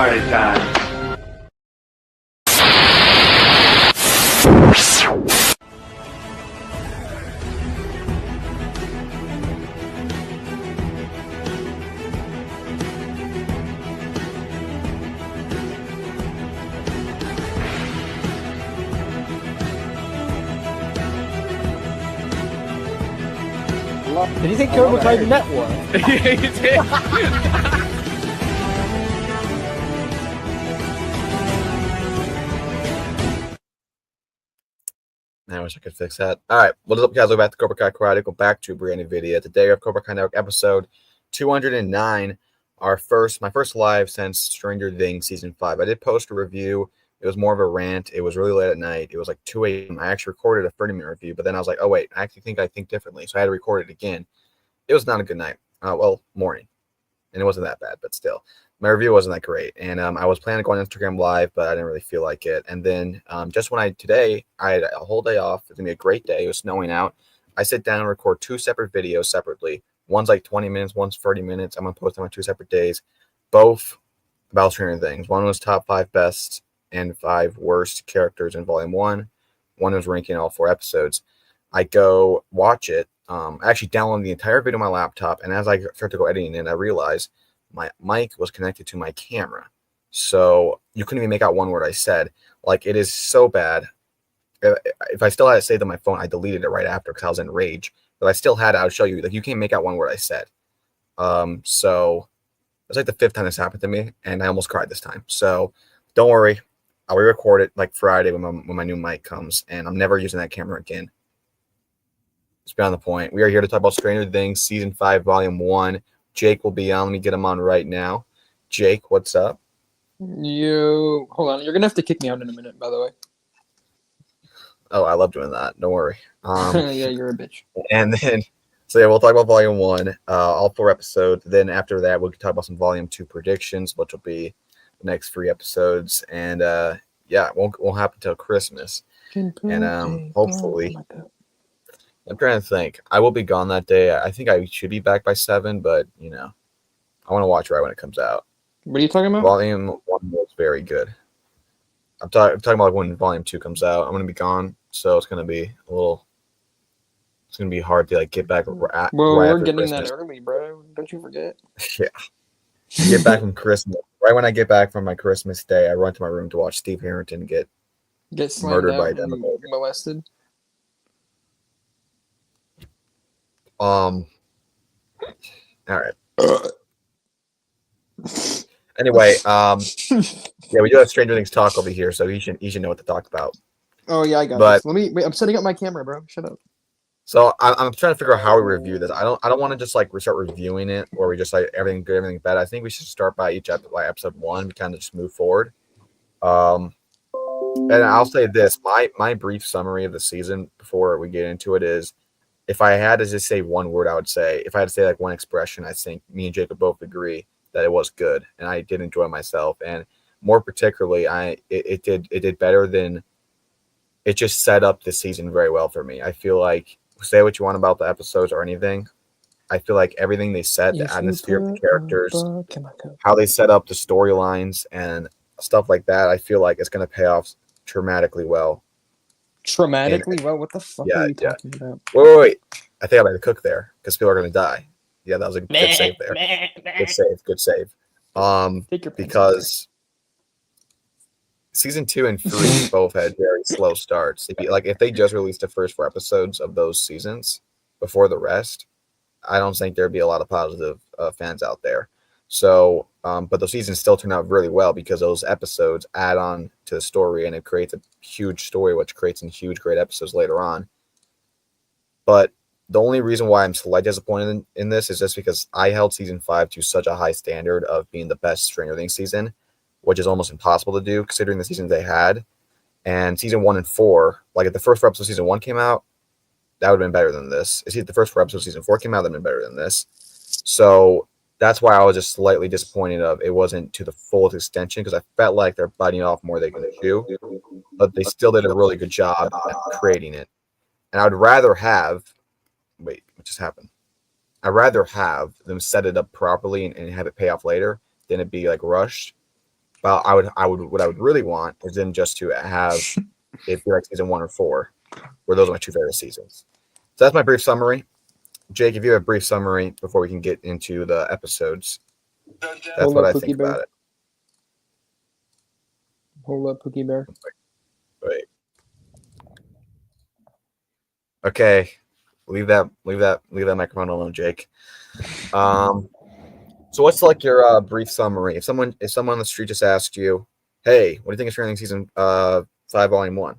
party time. Did you think Cobra played Network? Yeah, you did. I wish I could fix that. All right, what is up, guys? Welcome back to Cobra Kai Karate. Go back to a brand new video. Today we have Cobra Kai Network episode 209. My first live since Stranger Things season 5. I did post a review. It was more of a rant. It was really late at night. It was like 2 a.m. I actually recorded a 30-minute review, but then I was like, oh wait, I actually think I think differently, so I had to record it again. It was not a good night. Morning, and it wasn't that bad, but still, my review wasn't that great. And I was planning on going Instagram live, but I didn't really feel like it. And then just when today I had a whole day off. It's gonna be a great day. It was snowing out. I sit down and record 2 separate videos separately. One's like 20 minutes, one's 30 minutes. I'm gonna post them on 2 separate days, both about Stranger Things. One was top 5 best and 5 worst characters in volume 1. One was ranking all 4 episodes. I go watch it. I actually downloaded the entire video on my laptop, and as I start to go editing it, I realized my mic was connected to my camera, so you couldn't even make out one word I said. Like, it is so bad. If I still had it saved on my phone, I deleted it right after because I was in rage. But I still had it. I'll show you. Like, you can't make out one word I said. So it's like the 5th time this happened to me, and I almost cried this time. So don't worry, I'll re-record it like Friday when my new mic comes, and I'm never using that camera again. It's beyond the point. We are here to talk about Stranger Things Season 5, Volume 1. Jake will be on. Let me get him on right now. Jake, what's up? Hold on. You're going to have to kick me out in a minute, by the way. Oh, I love doing that. Don't worry. Yeah, you're a bitch. And then, we'll talk about Volume 1, all 4 episodes. Then after that, we'll talk about some Volume 2 predictions, which will be the next 3 episodes. And, it won't happen until Christmas. And hopefully... I'm trying to think. I will be gone that day. I think I should be back by 7, but, I want to watch right when it comes out. What are you talking about? Volume 1 was very good. I'm talking about when Volume 2 comes out. I'm going to be gone, so it's going to be it's going to be hard to, get back right we're after getting Christmas. that early, bro. Don't you forget. Yeah. Get back from Christmas. Right when I get back from my Christmas day, I run to my room to watch Steve Harrington get murdered by them. Molested. All right. Anyway, we do have Stranger Things talk over here, so he should know what to talk about. Oh yeah, I got this. Wait, I'm setting up my camera, bro. Shut up. So I'm trying to figure out how we review this. I don't want to just start reviewing it, or we just everything good, everything bad. I think we should start by episode 1. We kind of just move forward. And I'll say this: my brief summary of the season before we get into it is, if I had to just say one word, I would say, if I had to say one expression, I think me and Jacob both agree that it was good, and I did enjoy myself. And more particularly, it did better than it just set up the season very well for me. I feel like, say what you want about the episodes or anything, I feel like everything they said, the atmosphere of the characters, how they set up the storylines and stuff like that, I feel like it's going to pay off dramatically well. Well, what the fuck are you talking about? Wait. I think I better cook there because people are going to die. Yeah, that was a good save there. Good save. Because season 2 and 3 both had very slow starts. If they just released the first 4 episodes of those seasons before the rest, I don't think there'd be a lot of positive fans out there. So, but those seasons still turn out really well because those episodes add on to the story, and it creates a huge story, which creates some huge, great episodes later on. But the only reason why I'm slightly disappointed in this is just because I held season 5 to such a high standard of being the best Stranger Things season, which is almost impossible to do considering the seasons they had. And season 1 and 4, if the first 4 episodes of season 1 came out, that would have been better than this. If the first 4 episodes of season 4 came out, that would have been better than this. So that's why I was just slightly disappointed it wasn't to the fullest extension, because I felt like they're biting off more they can chew, but they still did a really good job at creating it. And I would rather have, what just happened? I'd rather have them set it up properly and have it pay off later than it be rushed. Well, what I would really want is then just to have it be like season 1 or 4, where those are my two favorite seasons. So that's my brief summary. Jake, if you have a brief summary before we can get into the episodes, that's Hold what up, I Pookie think Bear. about it. Hold up, Pookie Bear. Wait. Okay, leave that microphone alone, Jake. So what's like your brief summary? If someone on the street just asked you, "Hey, what do you think of Stranger Things season 5, volume 1?"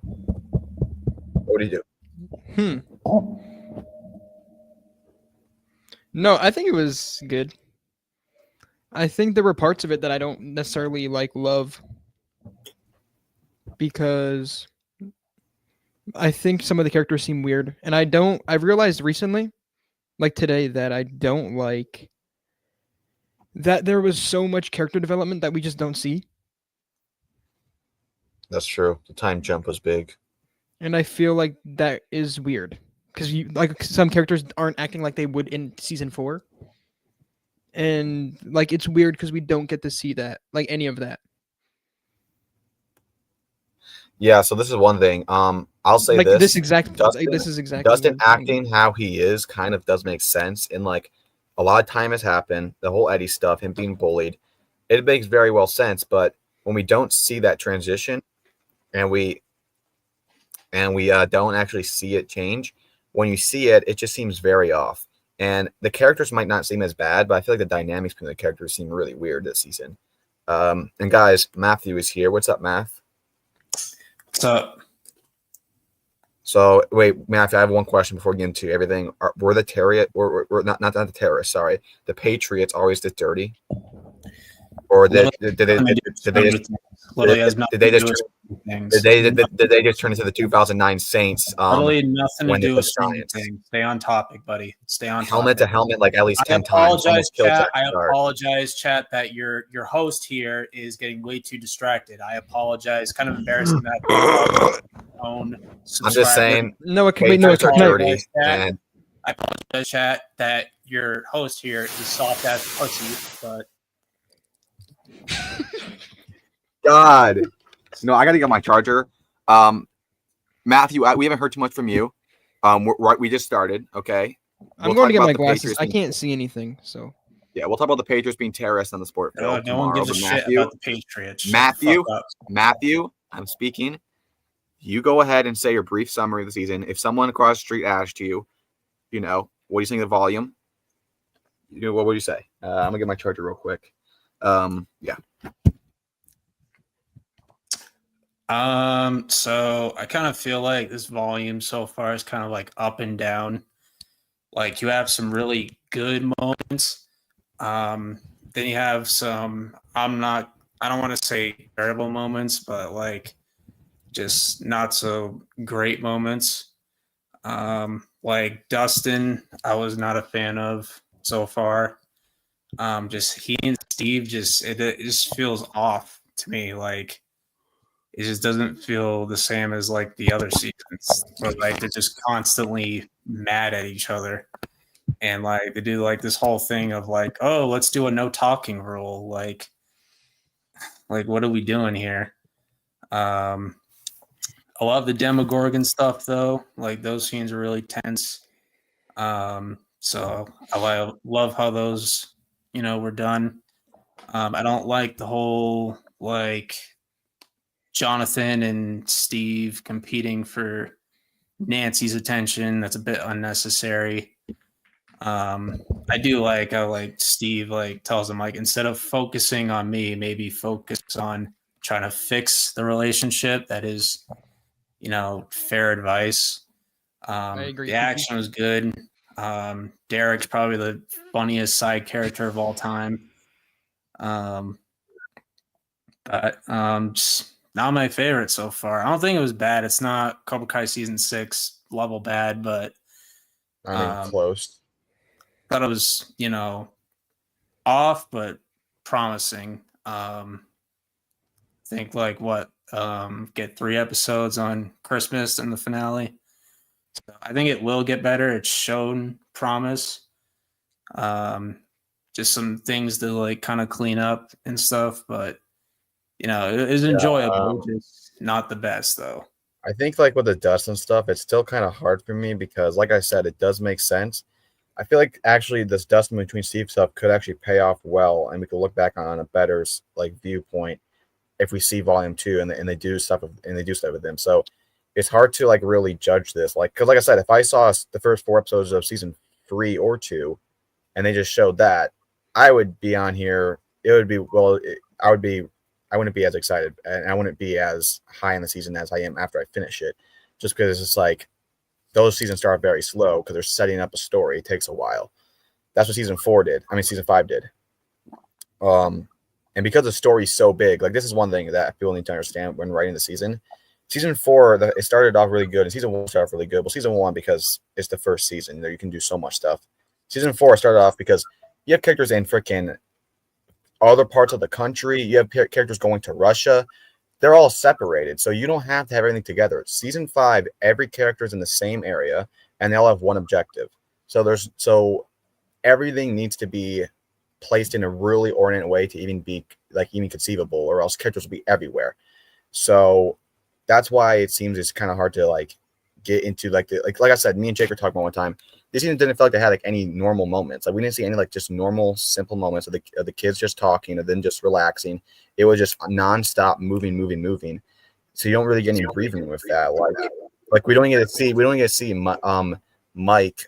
What do you do? No, I think it was good. I think there were parts of it that I don't necessarily love because I think some of the characters seem weird, and I've realized recently, like today, that I don't like that there was so much character development that we just don't see. That's true. The time jump was big. And I feel like that is weird because some characters aren't acting like they would in season 4, and it's weird because we don't get to see that, any of that. Yeah, so this is one thing. I'll say this. This is exactly Dustin acting how he is kind of does make sense. And a lot of time has happened. The whole Eddie stuff, him being bullied, it makes very well sense. But when we don't see that transition, and we don't actually see it change, when you see it, it just seems very off. And the characters might not seem as bad, but I feel like the dynamics between the characters seem really weird this season. And guys, Matthew is here. What's up, Math? What's up? So wait, Matthew, I have one question before we get into everything. Were the not the terrorists? Sorry, the Patriots always this dirty, or did they just turn into the 2009 Saints? Literally nothing to do with things. Stay on topic, buddy. Stay on helmet topic. to helmet like at least 10 times. I apologize, chat, that your host here is getting way too distracted. I apologize. Kind of embarrassing that own I'm just saying. No, Patriots are dirty. And I apologize, chat, that your host here is soft ass pussy, but God. No, I got to get my charger. Matthew, we haven't heard too much from you. We just started, okay? I'm going to get my glasses. I can't see anything, so. Yeah, we'll talk about the Patriots being terrorists on the sport field no one gives a shit about the Patriots. Matthew, I'm speaking. You go ahead and say your brief summary of the season. If someone across the street asked you, what do you think of the volume? What would you say? I'm going to get my charger real quick. Yeah. So I kind of feel like this volume so far is kind of up and down. You have some really good moments. Then you have some, I don't want to say terrible moments, but just not so great moments. Dustin, I was not a fan of so far. Just he and Steve, it just feels off to me. It just doesn't feel the same as the other seasons where they're just constantly mad at each other. And they do this whole thing of oh, let's do a no talking rule. What are we doing here? I love the Demogorgon stuff though. Those scenes are really tense. So I love how those, were done. I don't like the whole Jonathan and Steve competing for Nancy's attention. That's a bit unnecessary. I do like how Steve tells him instead of focusing on me, maybe focus on trying to fix the relationship. That is, fair advice. I agree. The action was good. Derek's probably the funniest side character of all time. Just not my favorite so far. I don't think it was bad. It's not Cobra Kai season 6 level bad, but close. Thought it was, off but promising. Think get 3 episodes on Christmas and the finale. So I think it will get better. It's shown promise. Just some things to kind of clean up and stuff, but It was enjoyable, just not the best though. I think like with the dust and stuff, it's still kind of hard for me because, like I said, it does make sense. I feel like actually this Dustin between Steve stuff could actually pay off well, and we could look back on a better like viewpoint if we see volume 2 and they do stuff with them. So it's hard to like really judge this, like because like I said, if I saw the first 4 episodes of season 3 or 2, and they just showed that, I would be on here. It would be I wouldn't be as excited, and I wouldn't be as high in the season as I am after I finish it, just because it's like those seasons start very slow because they're setting up a story. It takes a while. That's what season 5 did. And because the story's so big, like this is one thing that people need to understand when writing the season. Season 4, it started off really good, and season 1 started off really good. Well, season 1 because it's the first season, you can do so much stuff. Season 4 started off because you have characters in freaking other parts of the country. You have characters going to Russia. They're all separated, so you don't have to have everything together. Season 5, every character is in the same area, and they all have one objective. So everything needs to be placed in a really ornate way to even be even conceivable, or else characters will be everywhere. So that's why it seems it's kind of hard to like get into like I said, me and Jake were talking about one time. This season didn't feel like they had like any normal moments. Like we didn't see any like just normal simple moments of the kids just talking and then just relaxing. It was just nonstop moving. So you don't really get any breathing with that. Like we don't get to see Mike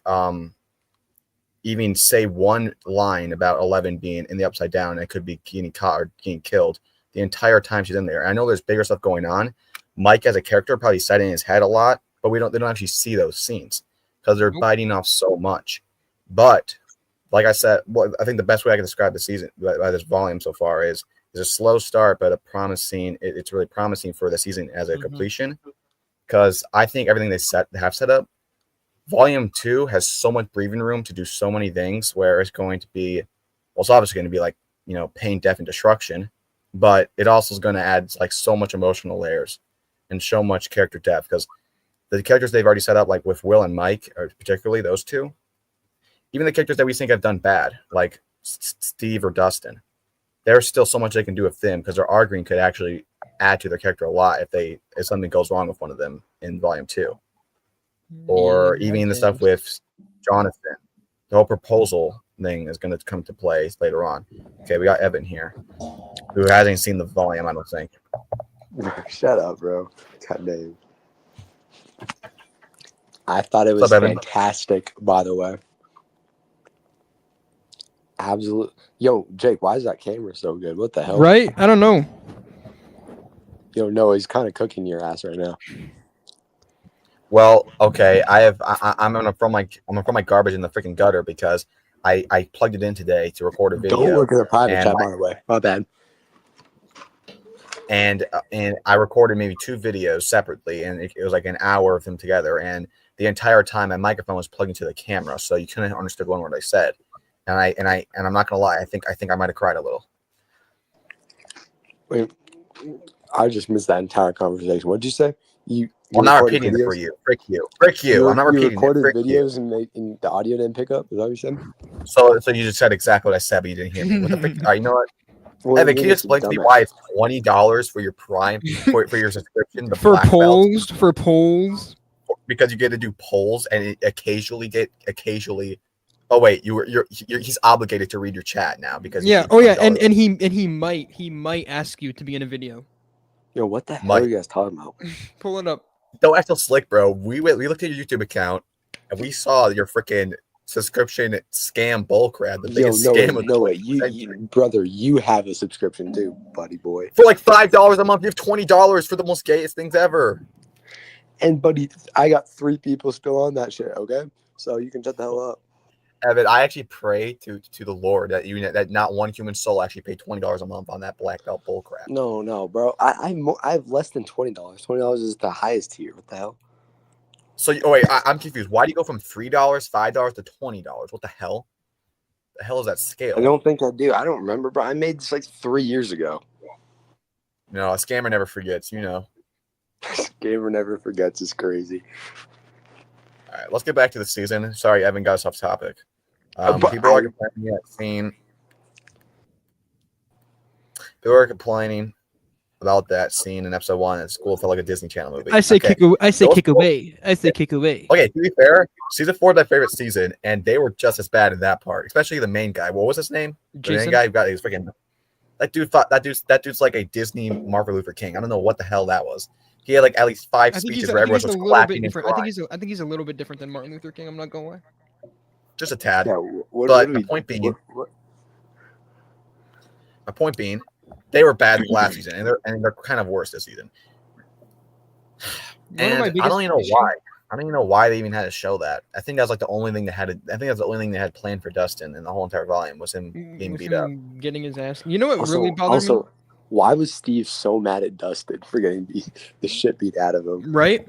even say one line about 11 being in the upside down and it could be getting caught or getting killed the entire time she's in there. I know there's bigger stuff going on. Mike as a character probably said in his head a lot, but they don't actually see those scenes because they're biting off so much. But like I said, I think the best way I can describe the season by this volume so far is a slow start, but it's really promising for the season as a completion, because I think everything they have set up, volume 2 has so much breathing room to do so many things where it's going to be, well, it's obviously going to be like, pain, death, and destruction, but it also is going to add like so much emotional layers and so much character depth, because the characters they've already set up, like with Will and Mike, or particularly those two, even the characters that we think have done bad, like Steve or Dustin, there's still so much they can do with them, because their arguing could actually add to their character a lot if something goes wrong with one of them in volume 2. Or even the stuff with Jonathan, the whole proposal thing is going to come to play later on. Okay, we got Evan here, who hasn't seen the volume, I don't think. Shut up, bro. God damn. I thought it was fantastic, by the way. Absolute. Yo, Jake, why is that camera so good? What the hell? Right? I don't know. Yo, no, he's kind of cooking your ass right now. Well, okay, I'm gonna throw my garbage in the freaking gutter because I plugged it in today to record a video. Don't look at the private chat, by the way. My bad. And I recorded maybe 2 videos separately, and it was like an hour of them together. And the entire time, my microphone was plugged into the camera, so you couldn't understand one word I said. And I'm not gonna lie, I think I might have cried a little. Wait, I just missed that entire conversation. What'd you say? I'm not repeating it for you. Frick you. I'm not repeating it. Recorded videos and the audio didn't pick up. Is that what you said? So you just said exactly what I said, but you didn't hear me. What the frick? All right, you know what? Well, Evan, can you explain to me why it's $20 for your Prime for your subscription? The for polls. Because you get to do polls, and it occasionally. Oh wait, he's obligated to read your chat now because and he might ask you to be in a video. Yo, what the hell are you guys talking about? Pull it up. Don't act so slick, bro. We looked at your YouTube account and we saw your freaking subscription scam bullcrap. The biggest scam. No way, brother, you have a subscription too, buddy boy. For like $5 a month, you have $20 for the most gayest things ever. And buddy, I got 3 people still on that shit. Okay, so you can shut the hell up. Evan, I actually pray to the Lord that not one human soul actually paid $20 a month on that black belt bullcrap. No, bro. I have less than $20. $20 is the highest tier. What the hell? So wait, I'm confused. Why do you go from $3, $5 to $20? What the hell? The hell is that scale? I don't think I do. I don't remember, bro. I made this like 3 years ago. No, a scammer never forgets. Scammer never forgets is crazy. All right, let's get back to the season. Sorry, Evan got us off topic. People are complaining. about that scene in episode 1 at school. It felt like a Disney Channel movie. I say Okay. kick away. I say Those kick four- away. I say kick away. Okay, to be fair, season 4 is my favorite season, and they were just as bad in that part, especially the main guy. What was his name? The main Jason. guy who got his freaking. That dude's like a Disney Martin Luther King. I don't know what the hell that was. He had like at least 5 I think speeches he's where everyone a was little bit clapping and different. I crying. think he's a little bit different than Martin Luther King. I'm not gonna lie. Just a tad. Yeah, But the point being, they were bad last season, and they're kind of worse this season. One of my And I biggest don't even know issues- why. I don't even know why they even had to show that. I think that's like the only thing they had. I think that's the only thing they had planned for Dustin in the whole entire volume was him being with beat up. him getting his ass. You know what Also, really bothered me? why was Steve so mad at Dustin for getting the shit beat out of him? Right?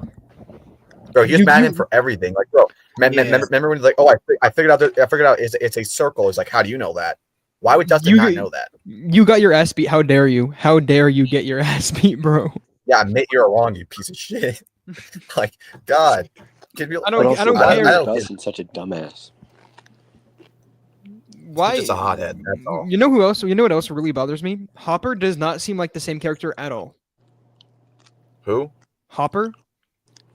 Bro, he was You- mad at you- him for everything. Like, bro, remember when he's like, "Oh, I figured out. It's a circle." It's like, how do you know that? Why would Dustin You- not know that? You got your ass beat. How dare you? How dare you get your ass beat, bro? Yeah, admit you're wrong, you piece of shit. Like, God, can you? I don't- But also, care. why I is don't. Dustin such a dumbass? Why? He's just a hothead. That's all. You know who else? You know what else really bothers me? Hopper does not seem like the same character at all. Who? Hopper,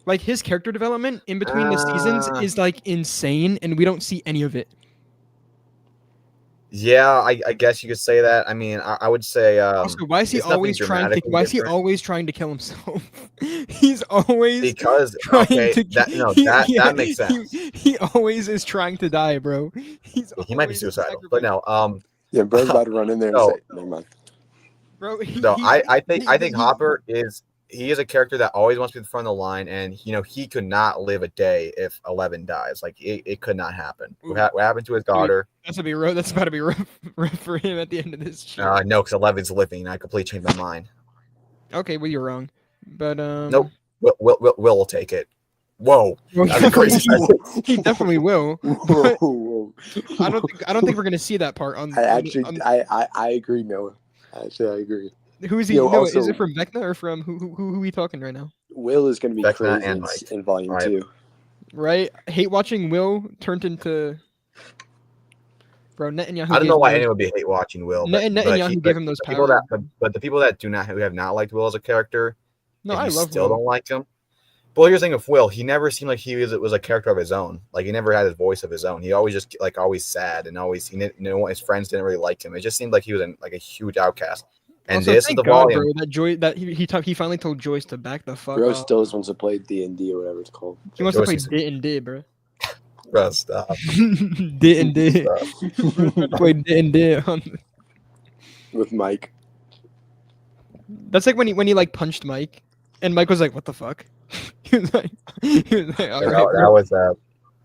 like his character development in between the seasons is like insane, and we don't see any of it. Yeah, I guess you could say that. I mean, I would say. Also, why is he it's nothing always trying to? dramatically Why is he different. always trying to kill himself? He's always Because trying okay, to. that makes sense. He always is trying to die, bro. He might be always suicidal, but sacrificing- no. Yeah, bro's about to run in there and No. say, never mind. bro. No, I think he- Hopper is a character that always wants to be in the front of the line, and he could not live a day if 11 dies. Like it could not happen. Ooh. What happened to his daughter? That's about to be rough. That's about to be rough for him at the end of this show. No, because 11's living. I completely changed my mind. Okay, well you're wrong, but Nope. Will take it. Whoa, well, that'd be crazy. he definitely will. Whoa, whoa. I don't think we're gonna see that part on. I actually, on- I agree, Noah. Actually, I agree. who is he? Yo, No, is also- it from Vecna or from who are we talking right now? Will is going to be Vecna crazy and Mike. in volume Right. 2. Right? Hate watching Will turned into. Bro, Netanyahu. I don't gave know why him- anyone would be hate watching Will. Netanyahu gave him those the people powers. but the people that who have not liked Will as a character, No, and I you love still Will. don't like him. But here's the thing with Will, he never seemed like he was a character of his own. Like he never had his voice of his own. He always just always sad and always his friends didn't really like him. It just seemed like he was like a huge outcast. And Also, this is thank the God, volume. bro, that he finally told Joyce to back the fuck Bro off. still wants to play D&D or whatever it's called. He wants to Joyce play is- D&D, bro. Bro, stop. D&D. Stop. Play D&D on. With Mike. That's like when he like punched Mike, and Mike was like, "What the fuck?" he was like, "All right."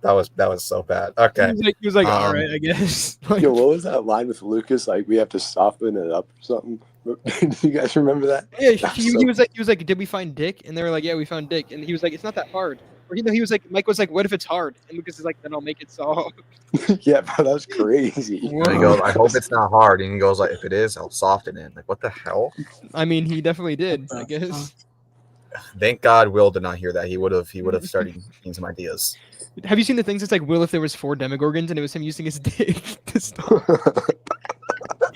That was so bad. Okay. He was like, "All Um, right, I guess." Like, Yo, what was that line with Lucas? Like, we have to soften it up or something. Do you guys remember that? yeah, That's he so- was like, "Did we find Dick?" And they were like, "Yeah, we found Dick." And he was like, "It's not that hard." Or he was like, Mike was like, "What if it's hard?" And Lucas is like, "Then I'll make it solve." Yeah, bro, that was crazy. And he goes, I hope it's not hard. And he goes, like, if it is, I'll soften it. Like, what the hell? I mean, he definitely did. I guess. Thank God Will did not hear that. He would have started getting some ideas. Have you seen the things? It's like Will if there was 4 Demogorgons and it was him using his dick to stop.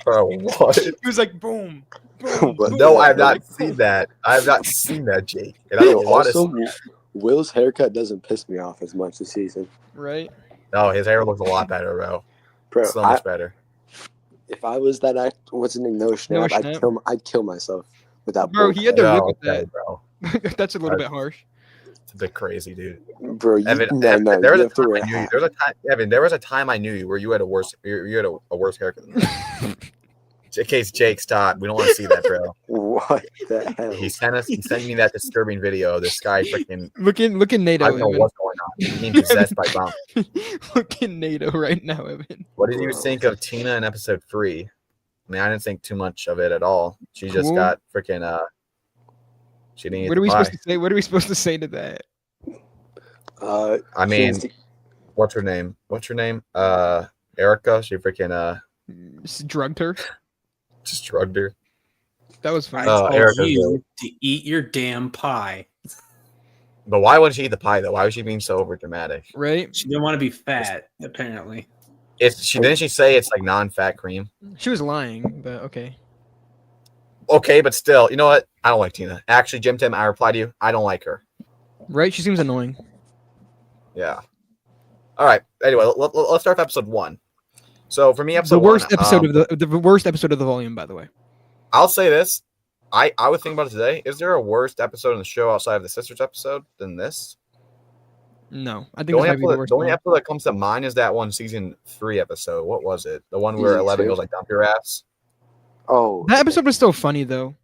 Bro, what? He was like, boom. boom, But boom, No, I have boom, not boom. seen that. I have not seen that, Jake. And I Yo, don't want to. also, Will's haircut doesn't piss me off as much this season. Right? No, his hair looks a lot better, bro. Bro, So much better. if I was that what's his name, Noah Schnapp, Noah Schnapp. I'd kill myself without Bro, both he had to heads. rip No, with okay, that. bro. That's a little bit harsh. It's a bit crazy, dude. Bro, you, Evan, no, no, there you was a have to time wear I a knew you. hat. There was a time, Evan. There was a time I knew you where you had a worse haircut than me. In case Jake, stop. We don't want to see that, bro. What the hell? He sent me that disturbing video of this guy freaking. Look in NATO, I don't know Evan. what's going on. He's being possessed by bomb. Look in NATO right now, Evan. What did you think of Tina in episode 3? I mean, I didn't think too much of it at all. She just Cool. got freaking she didn't eat What the are we pie. supposed to say? What are we supposed to say to that? I mean, what's her name? Erica. She freaking Just drugged her. just drugged her. That was I fine. Oh, told Erica's you to eat your damn pie. But why wouldn't she eat the pie though? Why was she being so over dramatic? Right? She didn't want to be fat, apparently. Didn't she say it's like non-fat cream? She was lying, but okay. Okay, but still, you know what? I don't like Tina. Actually, Jim Tim, I reply to you. I don't like her. Right? She seems annoying. Yeah. All right. Anyway, let's start with episode 1. So for me, episode The worst 1, episode of the worst episode of the volume, by the way. I'll say this. I would think about it today. Is there a worst episode in the show outside of the sisters episode than this? No, I The think this only, might be the episode, worst the only one. episode that comes to mind is that one season 3 episode. What was it? The one where Season 11 2? goes like dump your ass. Oh, That episode was still funny though.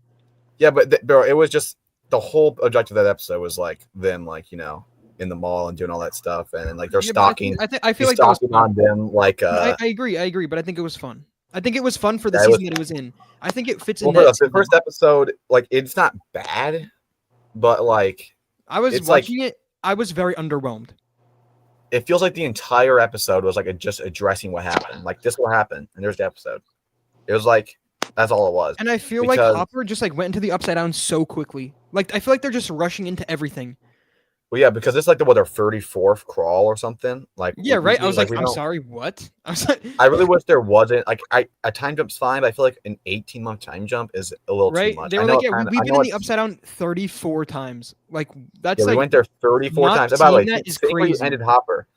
Yeah, but bro, it was just the whole objective of that episode was like them, like in the mall and doing all that stuff, and like they're Yeah, but I stalking. think- I feel he's like that was stalking fun. on them, like I agree, but I think it was fun. I think it was fun for the Yeah, it was season that it was in. I think it fits well, in for that. the season. first episode, like it's not bad, but like I was it's like- watching it. I was very underwhelmed. it feels like the entire episode was like just addressing what happened. Like this will happen, and there's the episode. It was like that's all it was. And I feel like Because- Hopper just like went into the Upside Down so quickly. Like I feel like they're just rushing into everything. Well, yeah, because it's like their 34th crawl or something. Like Yeah, right. I was like, we I'm don't- sorry, what? I was like, I really wish there wasn't like a time jump's fine, but I feel like an 18-month time jump is a little right? too much. They I were know like, it yeah, kinda- we've I been know in the it's- Upside Down 34 times. Like that's Yeah, like we went there 34 not times. And by the way, seeing that is think where you crazy. ended Hopper.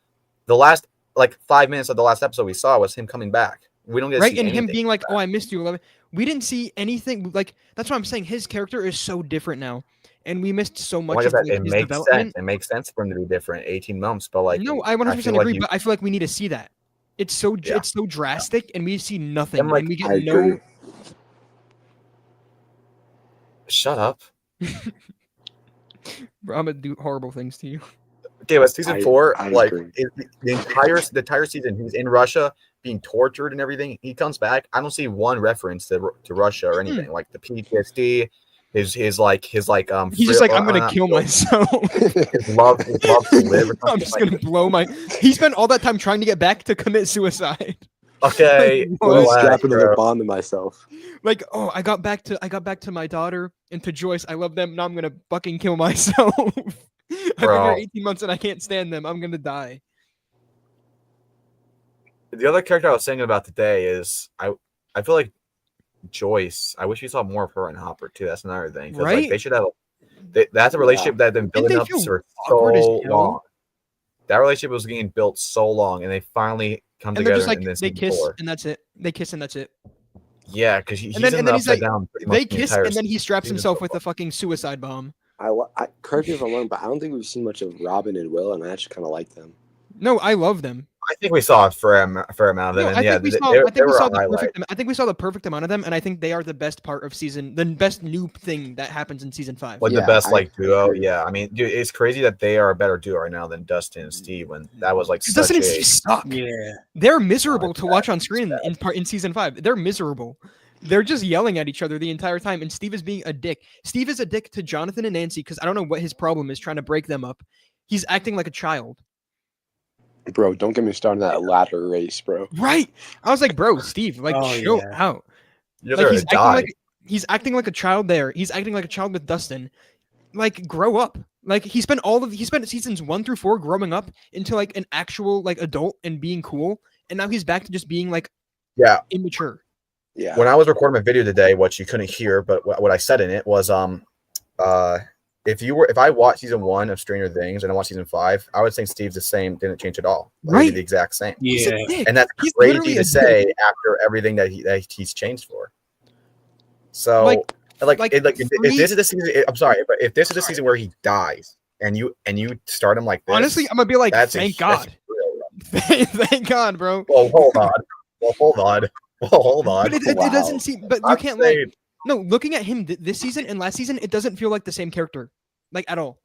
The last like 5 minutes of the last episode we saw was him coming back. We don't get to right, see and him anything being like, from "Oh, that. I missed you, 11." We didn't see anything. Like that's what I'm saying. His character is so different now, and we missed so much Like I of said, like, it his makes development. sense. It makes sense for him to be different. 18 months, but like No, I 100% feel like agree, you- but I feel like we need to see that. It's so Yeah. it's so drastic, and we see nothing, And, like, and we get I no. agree. Shut up. Bro, I'm gonna do horrible things to you. Okay, but season I- 4, I like agree. the entire season, he's in Russia being tortured and everything. He comes back. I don't see one reference to Russia or anything. Like the PTSD, his He's just like, I'm gonna not kill frill- myself. his love to live. Or I'm something just like gonna blow my. He spent all that time trying to get back to commit suicide. Okay, Like, I'm what? relax, strapping bro. the bomb to myself. Like, oh, I got back to my daughter and to Joyce. I love them. Now I'm gonna fucking kill myself. I've been Bro. here 18 months and I can't stand them. I'm gonna die. The other character I was thinking about today is I feel like Joyce. I wish we saw more of her and Hopper too. That's another thing. 'Cause, Right? like, they should have. That's a relationship that they've been Didn't building they up feel for awkward as so hell? long. That relationship was getting built so long, and they finally come And they're together just like in this they kiss 4. and that's it. They kiss and that's it. Yeah, because he's then- in and the then he's upside like, down. Pretty much They the kiss entire and then he straps season himself so with far. a fucking suicide bomb. Correct me if I'm wrong, but I don't think we've seen much of Robin and Will, and I actually kind of like them. No, I love them. I think we saw a fair amount of them, No, and I yeah, think we they, saw. they, I they think we were saw a the highlight. perfect. I think we saw the perfect amount of them, and I think they are the best part of the best new thing that happens in season 5. Like Yeah, the best I like duo. agree. Yeah, I mean, dude, it's crazy that they are a better duo right now than Dustin and Steve. When that was like such Dustin and a Steve suck. Yeah. They're miserable to watch on It's screen in season 5. They're miserable. They're just yelling at each other the entire time, and Steve is being a dick. Steve is a dick to Jonathan and Nancy because I don't know what his problem is trying to break them up. He's acting like a child. Bro, don't get me started on that ladder race, bro. Right? I was like, bro, Steve, like Oh, chill yeah. out. You're Like there he's to acting die. he's acting like a child there. He's acting like a child with Dustin. Like grow up. Like he spent seasons 1 through 4 growing up into like an actual like adult and being cool, and now he's back to just being like Yeah. immature. Yeah. When I was recording my video today, what you couldn't hear, but what I said in it was, if I watched season 1 of Stranger Things and I watched season 5, I would think Steve's the same, didn't change at all. Like, he'd be Right. the exact same. He's a Yeah. dick. And that's He's crazy literally to a say dick. after everything that he's changed for. So Like- if this is the season, I'm sorry, but if this is the season where he dies and you start him like this, Honestly, I'm gonna be like, that's thank a God. Thank God, bro. Well, hold on. Well, hold on. But it Wow. doesn't seem. But you I'm can't like. saying- No, looking at him this season and last season, it doesn't feel like the same character, like at all.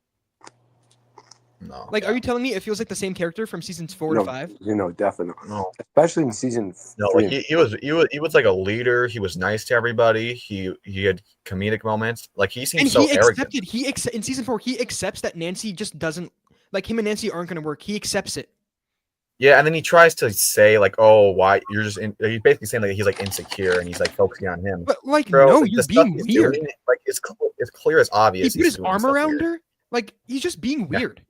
No. Like, are you telling me it feels like the same character from seasons 4 to No, 5? definitely. No. Especially in season No, 3. like he was like a leader. He was nice to everybody. He had comedic moments. Like he seemed And so arrogant. in season 4, he accepts that Nancy just doesn't like him and Nancy aren't gonna work. He accepts it. Yeah, and then he tries to say like, "Oh, why you're just?" He's basically saying like he's like insecure and he's like focusing on him. But like, Bro, no, like, you're the stuff being he's weird. doing, like it's clear as He obvious. put he's his doing arm stuff around weird. her. Like he's just being Yeah. weird,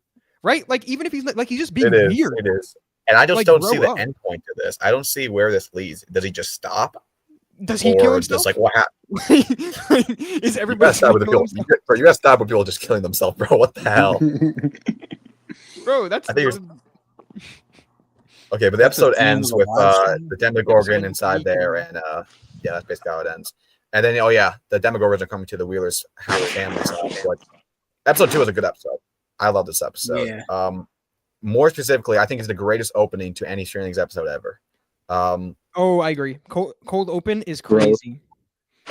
right? Like even if he's like he's just being It is. weird. It is. And I just Like, don't see grow the up. end point to this. I don't see where this leads. Does he just stop? Does he kill or himself? just like what happened? Is You everybody gotta stop with the kill people. You gotta stop with people just killing themselves, bro. What the hell? Bro, that's I think Okay, but the That's the episode theme ends of the with live stream. the Demogorgon Episode inside 8, there, yeah. and yeah, that's basically how it ends. And then the Demogorgons are coming to the Wheelers' family's house. Like, episode 2 was a good episode. I love this episode. Yeah. More specifically, I think it's the greatest opening to any Stranger Things episode ever. Oh, I agree. Cold open is Bro. crazy.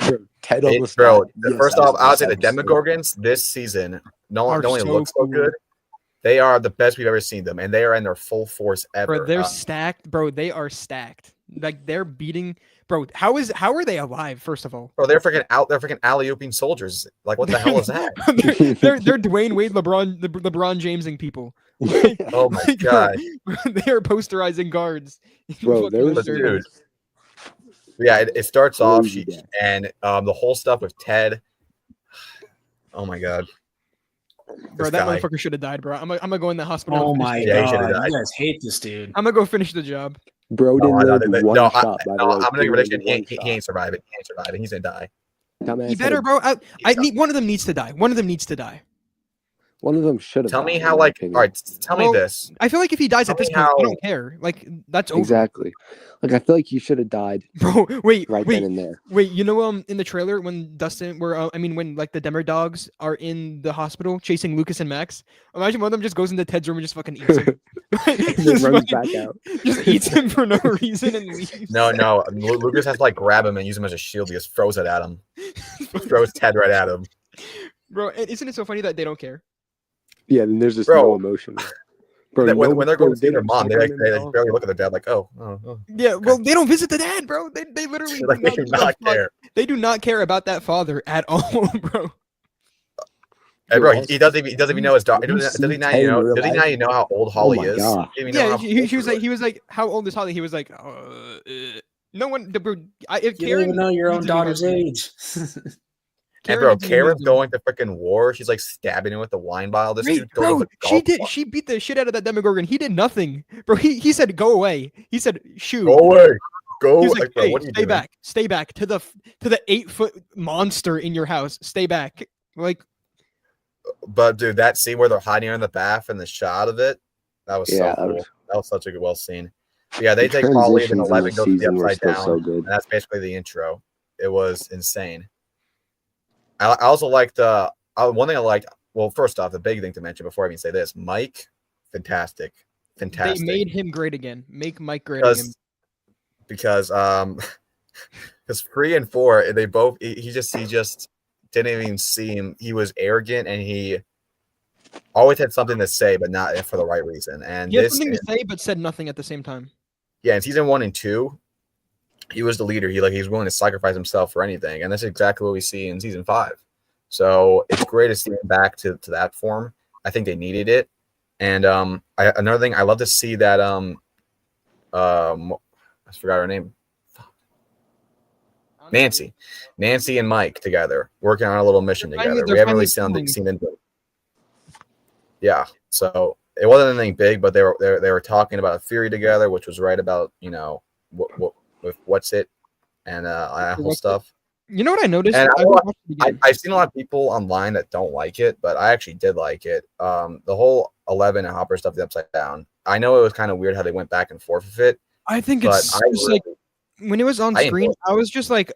Bro, Ted It, almost bro, died. first Yes, off, I would say the episode. Demogorgons this season not Are only so look so cool. good, they are the best we've ever seen them, and they are in their full force ever. Bro, they're stacked. Bro, they are stacked. Like they're beating. Bro, how are they alive? First of all, Bro, they're freaking out. They're freaking alley-ooping soldiers. Like, what the hell is that? they're Dwayne Wade, LeBron Jamesing people. Oh my Like, god, they are posterizing guards. Bro, there was But dude, yeah, it starts off, and the whole stuff with Ted. Oh my god, Bro, this that guy. motherfucker should have died, bro. I'm gonna go in the hospital. Oh and finish my the Yeah, he job. should've god, died. you guys hate this dude. I'm gonna go finish the job. Bro No, didn't no, live one no, shot. By the no, way. I'm gonna Didn't prediction. live one He shot. ain't surviving. He ain't surviving. He's gonna die. Dumbass He had better, a- bro. I need one of them needs to die. One of them needs to die. One of them should have. Tell me died, how, in my like, opinion. all right, tell me Well, this. I feel like if he dies Tell at this me point, I how- don't care. Like that's over. Exactly. Like I feel like he should have died Bro, wait, right wait, then and there. wait. You know, in the trailer when Dustin, when like the Demer dogs are in the hospital chasing Lucas and Max. Imagine one of them just goes into Ted's room and just fucking eats him. And Just then runs fucking- back out. Just eats him for no reason and leaves. No, Lucas has to like grab him and use him as a shield. He just throws it at him. Throws Ted right at him. Bro, and isn't it so funny that they don't care? Yeah, then there's just Bro. no emotion. Bro, When they're going to see their don't mom, they check like on him they at like, all. barely look at their dad like, oh. Yeah, well, they don't visit the dad, bro. They literally Like, they do give a not fuck. care. They do not care about that father at all, bro. Hey, bro, he doesn't even know his daughter. Have you Does seen he not Ted in even know? real Does he life? not even know how old Holly my is? God. He didn't even know Yeah, how he old was like, how old is Holly? He was like, no one. If You Karen don't even know your own needs to be daughter's more- age. And bro, needs to be Karen's more- going to freaking war. She's like stabbing him with the wine bottle. This Wait, dude goes bro, to the she golf did. club. She beat the shit out of that Demogorgon. He did nothing, bro. He said, "Go away." He said, "Shoot." Go away. Go. He was Like, like, bro, "Hey, what are you stay doing? back, stay back to the 8-foot monster in your house. Stay back." Like, But dude, that scene where they're hiding in the bath and the shot of it, that was Yeah, so that cool. was- That was such a good well scene. But yeah, they The take Holly and transitions in 11 this goes to the season were upside still down. so And good. that's basically the intro. It was insane. I also liked one thing I liked. Well, first off, the big thing to mention before I even say this, Mike, fantastic. they made him great again. Make Mike great again. because because 3 and 4 they both he just didn't even seem he was arrogant and he always had something to say but not for the right reason. And He had this something to say, but said nothing at the same time. yeah, in season 1 and 2 he was the leader. He was willing to sacrifice himself for anything, and that's exactly what we see in season 5. So it's great to see him back to that form. I think they needed it. And another thing, I love to see that I forgot her name. Nancy and Mike together working on a little mission They're finally- together. they're We haven't really finally seen them. Yeah, so it wasn't anything big, but they were talking about a theory together, which was right about what with what's it and that whole What's It? stuff. You know what I noticed? And I watched it again. I've seen a lot of people online that don't like it, but I actually did like it. The whole 11 and Hopper stuff, the upside down. I know it was kind of weird how they went back and forth with it, I think but it's just like when it was on I screen, enjoyed I was just like,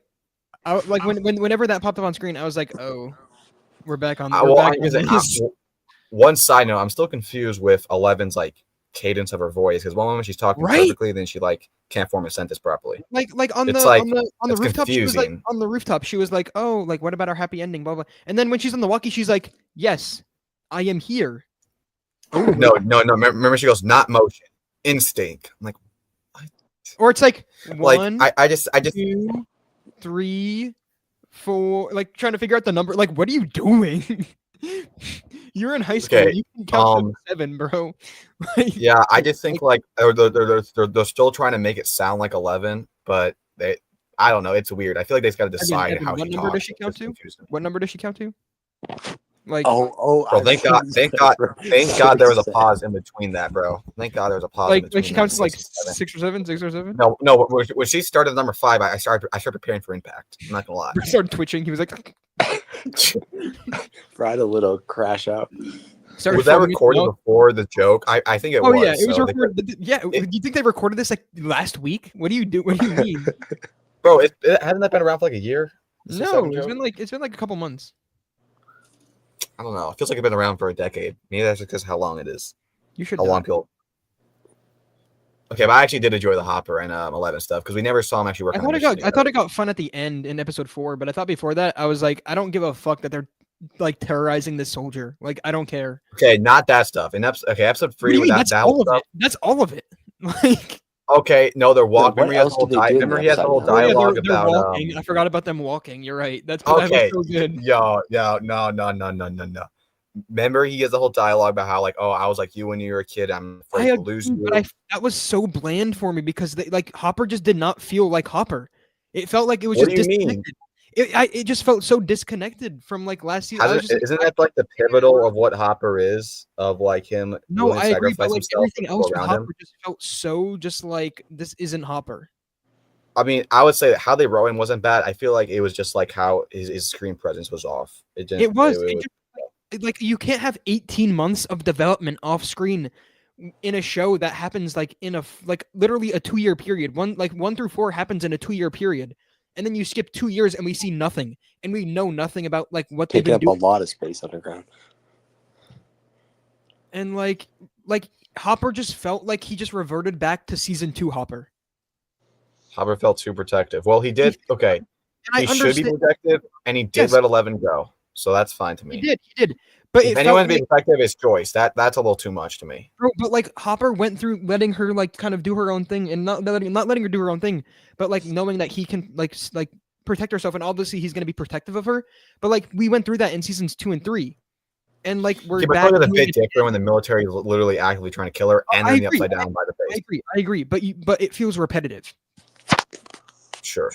whenever that popped up on screen, I was like, oh, we're back on. One side note, I'm still confused with 11's like cadence of her voice because one moment she's talking Right? perfectly, then she like can't form a sentence properly. like on It's the like- on the it's rooftop. She was like confusing. on the rooftop. She was like, oh, like what about our happy ending? Blah blah. And then when she's on the walkie, she's like, yes, I am here. No. Remember, she goes, not motion, instinct. I'm like, Or it's like like one, I just 2, 3, 4. Like trying to figure out the number. Like, what are you doing? You're in high school. Okay, You can count to um, 7, bro. Like, yeah, I just think like they're still trying to make it sound like 11, but I don't know. It's weird. I feel like they just got to decide Evan, how what she number talks. does she count It's to? confusing. What number does she count to? Like, Bro, thank God there was a pause in between that, bro. Thank God there was a pause in between. she counts that. like 6 or 7, 6 or 7. No. When she started number 5, I started preparing for impact. I'm not gonna lie. He started twitching. He was like, Bro, I had a little crash out. started Was that foaming at the recorded mouth. before the joke? I think it Oh was. yeah, it was so recorded. Yeah, do you think they recorded this like last week? What do you do? What do you mean? Bro, hasn't that been around for like a year? No, it's been like a couple months. I don't know. It feels like it's been around for a decade. Maybe that's because how long it is. You should. How know. long people. Okay, but I actually did enjoy the Hopper and 11 stuff because we never saw him actually work. I thought it got fun at the end in episode 4, but I thought before that I was like, I don't give a fuck that they're like terrorizing this soldier. Like, I don't care. Okay, not that stuff. In episode 3, with That's that all stuff. of it. That's all of it. Like, okay, no, they're walking. What else did they do in the Remember he has the whole episode? dialogue they're about. walking. I forgot about them walking. You're right. That Okay, was so good. no. Remember he has the whole dialogue about how like, oh, I was like you when you were a kid. I'm afraid to lose you. But that was so bland for me because Hopper just did not feel like Hopper. It felt like it was What just do you disconnected. It just felt so disconnected from like last season. Isn't that like the pivotal of what Hopper is? Of like him. No, I agree, but like himself everything else with around Hopper him. just felt so just like this isn't Hopper. I mean, I would say that how they wrote him wasn't bad. I feel like it was just like how his screen presence was off. It was. Like you can't have 18 months of development off screen in a show that happens like in a literally a 2-year period. 1 through 4 happens in a 2-year period, and then you skip 2 years and we see nothing, and we know nothing about like what they've been doing. A lot of space underground. And like Hopper just felt like he just reverted back to season 2 Hopper. Hopper felt too protective. Well, he did. Okay, he should be protective, and he did let 11 go. So that's fine to me. He did. But if anyone being protective is Joyce. That's a little too much to me. But like Hopper went through letting her like kind of do her own thing and not letting her do her own thing, but like knowing that he can like protect herself, and obviously he's gonna be protective of her. But like we went through that in seasons 2 and 3, and like we're back. But a bit different when the military is literally actively trying to kill her, and then the upside down by the face. I agree. But it feels repetitive. Sure.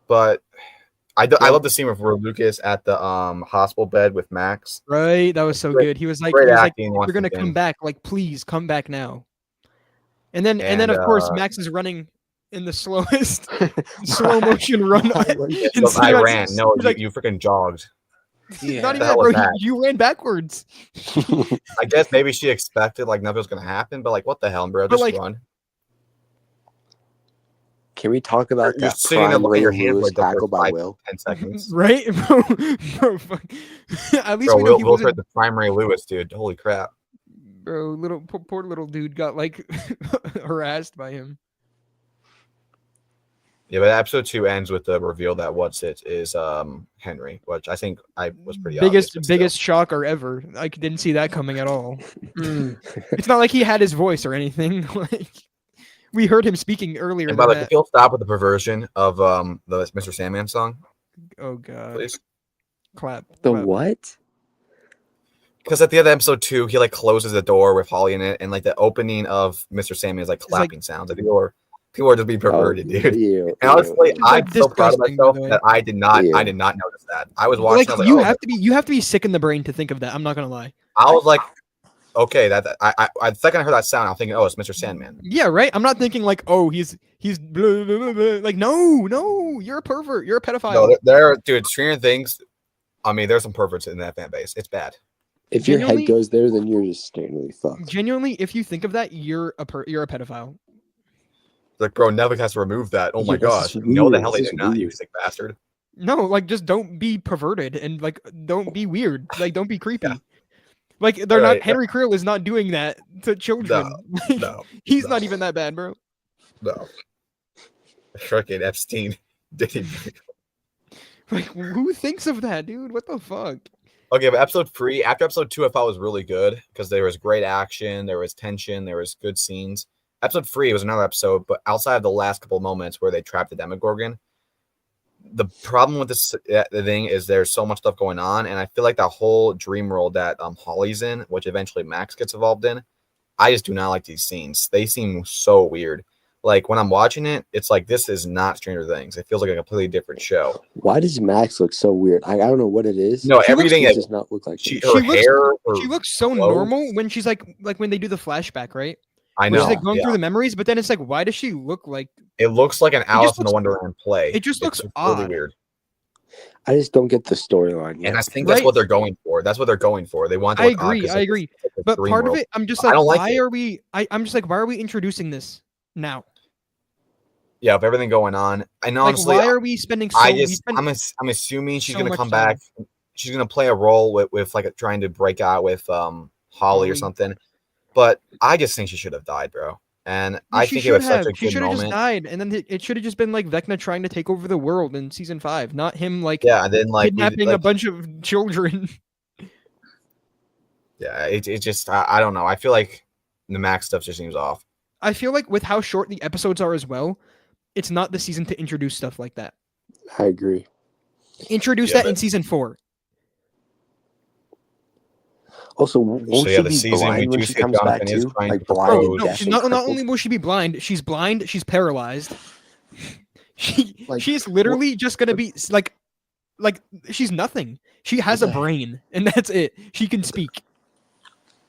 But. I love the scene where Lucas at the hospital bed with Max. Right, that was so good. He was like, "You're gonna come back. Like, please come back now." And then of course Max is running in the slowest slow motion run. I ran. No, you freaking jogged. Yeah. Not even that, bro. You ran backwards. I guess maybe she expected like nothing was gonna happen, but like, what the hell, bro? Just run. Can we talk about You're that sitting there looking at your hands like tackle by 5, Will? 10 seconds. Right? Bro, fuck. At least Will hurt the primary Lewis, dude. Holy crap. Bro, poor little dude got like harassed by him. Yeah, but episode 2 ends with the reveal that is Henry, which I think I was pretty biggest shocker ever. I didn't see that coming at all. It's not like he had his voice or anything. Like we heard him speaking earlier. And by the way, if you'll stop with the perversion of the Mr. Sandman song. Oh god. Please. Clap. What? Because at the end of episode 2, he like closes the door with Holly in it, and like the opening of Mr. Sandman is like clapping sounds. Like people are just being perverted, dude. And honestly, I'm so proud of myself that I did not notice that. I was watching. Like, you have to be sick in the brain to think of that. I'm not gonna lie. I was like, okay, the second I heard that sound, I'm thinking, oh, it's Mr. Sandman. Yeah, right. I'm not thinking like, oh, he's blah, blah, blah, blah. Like, no, you're a pervert. You're a pedophile. No, there, dude. Stranger Things. I mean, there's some perverts in that fan base. It's bad. If your head goes there, then you're just standardly fucked. Genuinely, if you think of that, you're a pedophile. Like, bro, Netflix has to remove that. Oh my gosh. No, the hell they do not, you sick bastard. No, like, just don't be perverted and like don't be weird. Like, don't be creepy. Yeah. Like, they're not. Henry Creel is not doing that to children. No, he's not even that bad, bro. No. Freaking Epstein did it. Like, who thinks of that, dude? What the fuck? Okay, but episode 3, after episode 2, I thought was really good because there was great action, there was tension, there was good scenes. Episode 3 was another episode, but outside of the last couple moments where they trapped the Demogorgon, the problem with this thing is there's so much stuff going on, and I feel like that whole dream world that Holly's in, which eventually Max gets involved in, I just do not like these scenes. They seem so weird. like when I'm watching it, it's like this is not Stranger Things. It feels like a completely different show. Why does Max look so weird? I don't know what it is. No, She looks- everything It that does not look like she, it. her She looks- hair. Her She looks so clothes. normal when she's like when they do the flashback, right? I Where know. she's like going yeah. through the memories, but then it's like, why does she look like? It looks like an Alice in the looks- Wonderland play. it just looks it's really odd. weird. I just don't get the storyline yet. And I think that's Right. what they're going for. That's what they're going for. They want to I look odd agree. 'cause, I like, agree. it's like a But dream part of world. it, I'm just I like, don't like why it. are we? I'm just like, why are we introducing this now? Yeah, with everything going on. And Like, honestly, why are we spending so? I'm assuming she's so gonna much come time. back. She's gonna play a role with like trying to break out with Holly Holly. or something. But I just think she should have died, bro. And I She think it should was such have. a She good should have just moment. died, and then it should have just been like Vecna trying to take over the world in season 5, not him like Yeah, and then like kidnapping a bunch of children. yeah, it just I don't know. I feel like the Max stuff just seems off. I feel like with how short the episodes are as well, it's not the season to introduce stuff like that. I agree. Introduce Yeah, that in season 4. Also, won't So, yeah, she the be season we blind when do she see comes back Jonathan is too? trying Like to blind propose. and No, deaf she's and not crippled? only will she be blind, she's paralyzed. Like, She's literally just gonna be like she's nothing. She has a What the- brain, and that's it. She can speak.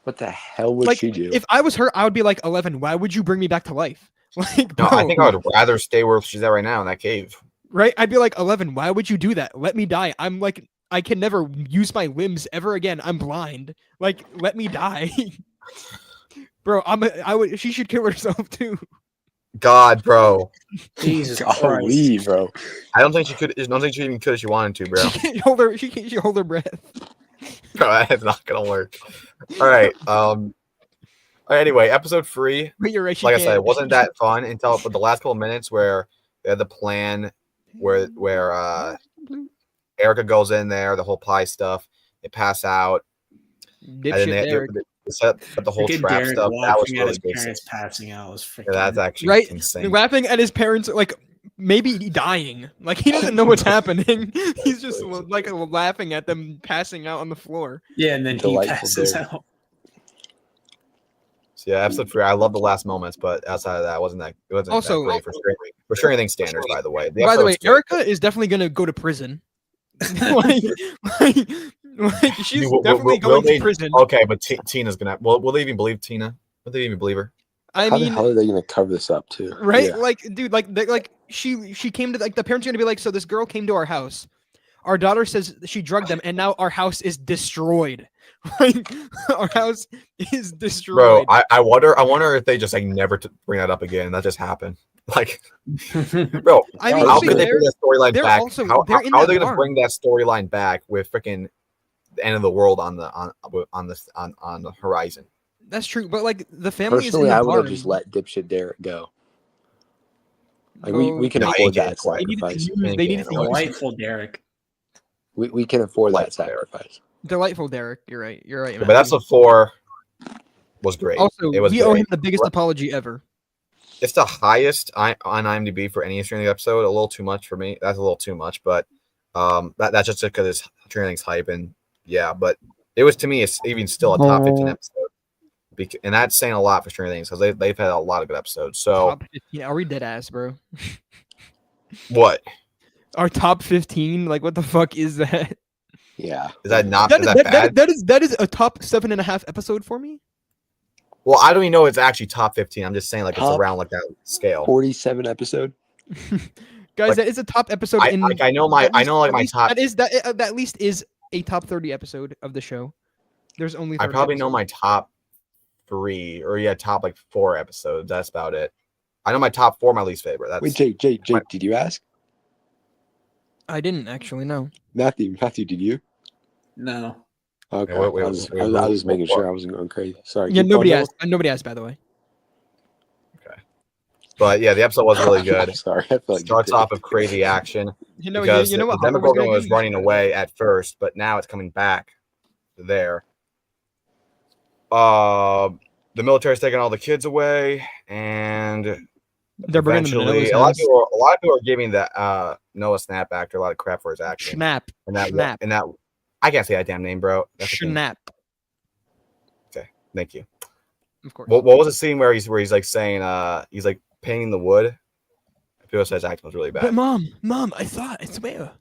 What the hell would Like she do? if I was her, I would be like, 11. Why would you bring me back to life? Like, No, I bro, think I would rather stay where she's at right now in that cave. right? I'd be like, 11. Why would you do that? Let me die. I'm like, I can never use my limbs ever again. I'm blind. Like, let me die, bro. She should kill herself too. God, bro. Jesus Christ. Golly, bro. I don't think she could. I don't think she even could if she wanted to, bro. She can't hold her. She can't hold her breath. Bro, that's not gonna work. All right. Anyway, episode 3. But you're right. She Like I said, can't. it wasn't that fun until the last couple of minutes where they had the plan where Erica goes in there, the whole pie stuff. They pass out, and then Dipshit Derek. they set up the whole Freaking trap Derek stuff. That was laughing at really his good. parents passing out was freaking. Yeah, that's actually Right? insane. Laughing at his parents, like maybe dying. Like he doesn't know what's happening. He's just like laughing at them passing out on the floor. Yeah, and then he Delightful passes Derek. out. So yeah, episode 3. I love the last moments, but outside of that, it wasn't that Also- that great for Stranger Things standards. By the way, By the way, episode's good. Erica is definitely gonna go to prison. like, she's Will- definitely will going they- to prison. Okay, but Tina's gonna. Will they even believe Tina? Will they even believe her? I How the mean, hell are they gonna cover this up too? right? Yeah. Like, dude, like she came to, like, the parents are gonna be like, so this girl came to our house. Our daughter says she drugged them, and now our house is destroyed. Like, our house is Bro, destroyed. I wonder if they just like never bring that up again. That just happened. Like, bro, I mean, how to be could they fair, bring that storyline they're back? also- How they're in are that they gonna barn. bring that storyline back with freaking the end of the world on the horizon? That's true, but like the family Personally, is in I the would barn. have just let dipshit Derek go. Like Bro, we can No, afford he that can't afford it. They needed to sacrifice. use. They needed to use Delightful Derek. We can afford that Delightful Derek. sacrifice. delightful Derek. You're right. You're right. But episode 4 was great. Also, it was we owe great. him the biggest apology ever. It's the highest on IMDb for any Stranger Things episode. A little too much for me. That's a little too much, but that's just because it's Stranger Things hype, and yeah. But it was, to me, it's even still a top 15 episode, and that's saying a lot for Stranger Things because they've had a lot of good episodes. So Top 15. Are we dead ass, bro? what Our top 15? Like, what the fuck is that? Yeah. is that not? That Is is, that bad? that is a top 7.5 episode for me. Well, I don't even know it's actually top 15. I'm just saying like it's Top around like that scale. 47 episode. Guys, Like, that is a top episode. I in know my at I least- know like at my least- top. That is that at least is a top 30 episode of the show. There's only. I 30 probably know episodes. my top 3 or top like 4 episodes. That's about it. I know my top 4, my least favorite. That's Wait, Jake, did you ask? I didn't actually know. Matthew, did you? No. Okay. wait, I was wait, just making what? sure I wasn't going crazy. Sorry. Yeah, keep nobody going, asked. Nobody asked, by the way. But yeah, the episode was really good. Sorry, I feel like you Starts did. off with crazy action You know, because you know what the Harper was Demogorgon gonna was do? running away at first, but now it's coming back there. The military's taking all the kids away, and They're bringing them to eventually, Noah's a lot house. of people are giving that Noah Snap actor a lot of crap for his acting. Schnapp. And that, Schnapp. and that, I can't say that damn name, bro. That's the thing. Schnapp. Thank you. Of course. What was the scene where he's like saying he's like painting the wood. People said his acting was really But bad. mom, I swear.